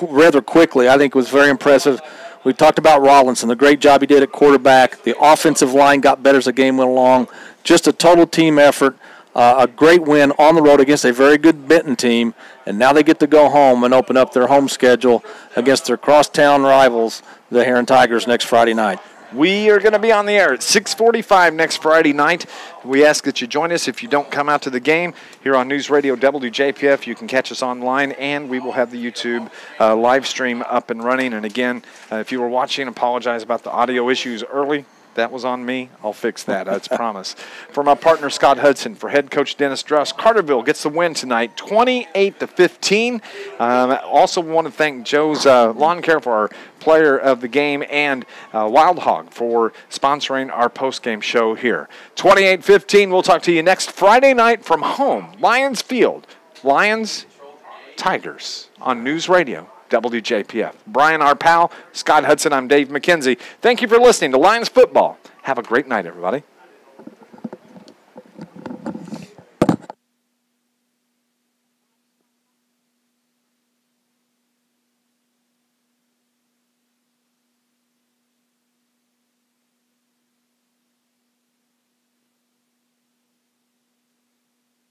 rather quickly, I think was very impressive. We talked about Rollinson, the great job he did at quarterback. The offensive line got better as the game went along. Just a total team effort. A great win on the road against a very good Benton team, and now they get to go home and open up their home schedule against their crosstown rivals, the Heron Tigers, next Friday night. We are going to be on the air at 6:45 next Friday night. We ask that you join us if you don't come out to the game here on News Radio WJPF. You can catch us online, and we will have the YouTube live stream up and running. And again, if you were watching, apologize about the audio issues early. That was on me. I'll fix that. That's a promise. For my partner, Scott Hudson, for head coach Dennis Drust, Carterville gets the win tonight, 28-15. Also want to thank Joe's Lawn Care for our player of the game, and Wild Hog for sponsoring our post-game show here. 28-15. We'll talk to you next Friday night from home, Lions Field. Lions, Tigers on News Radio WJPF. Brian, our pal, Scott Hudson, I'm Dave McKenzie. Thank you for listening to Lions Football. Have a great night, everybody.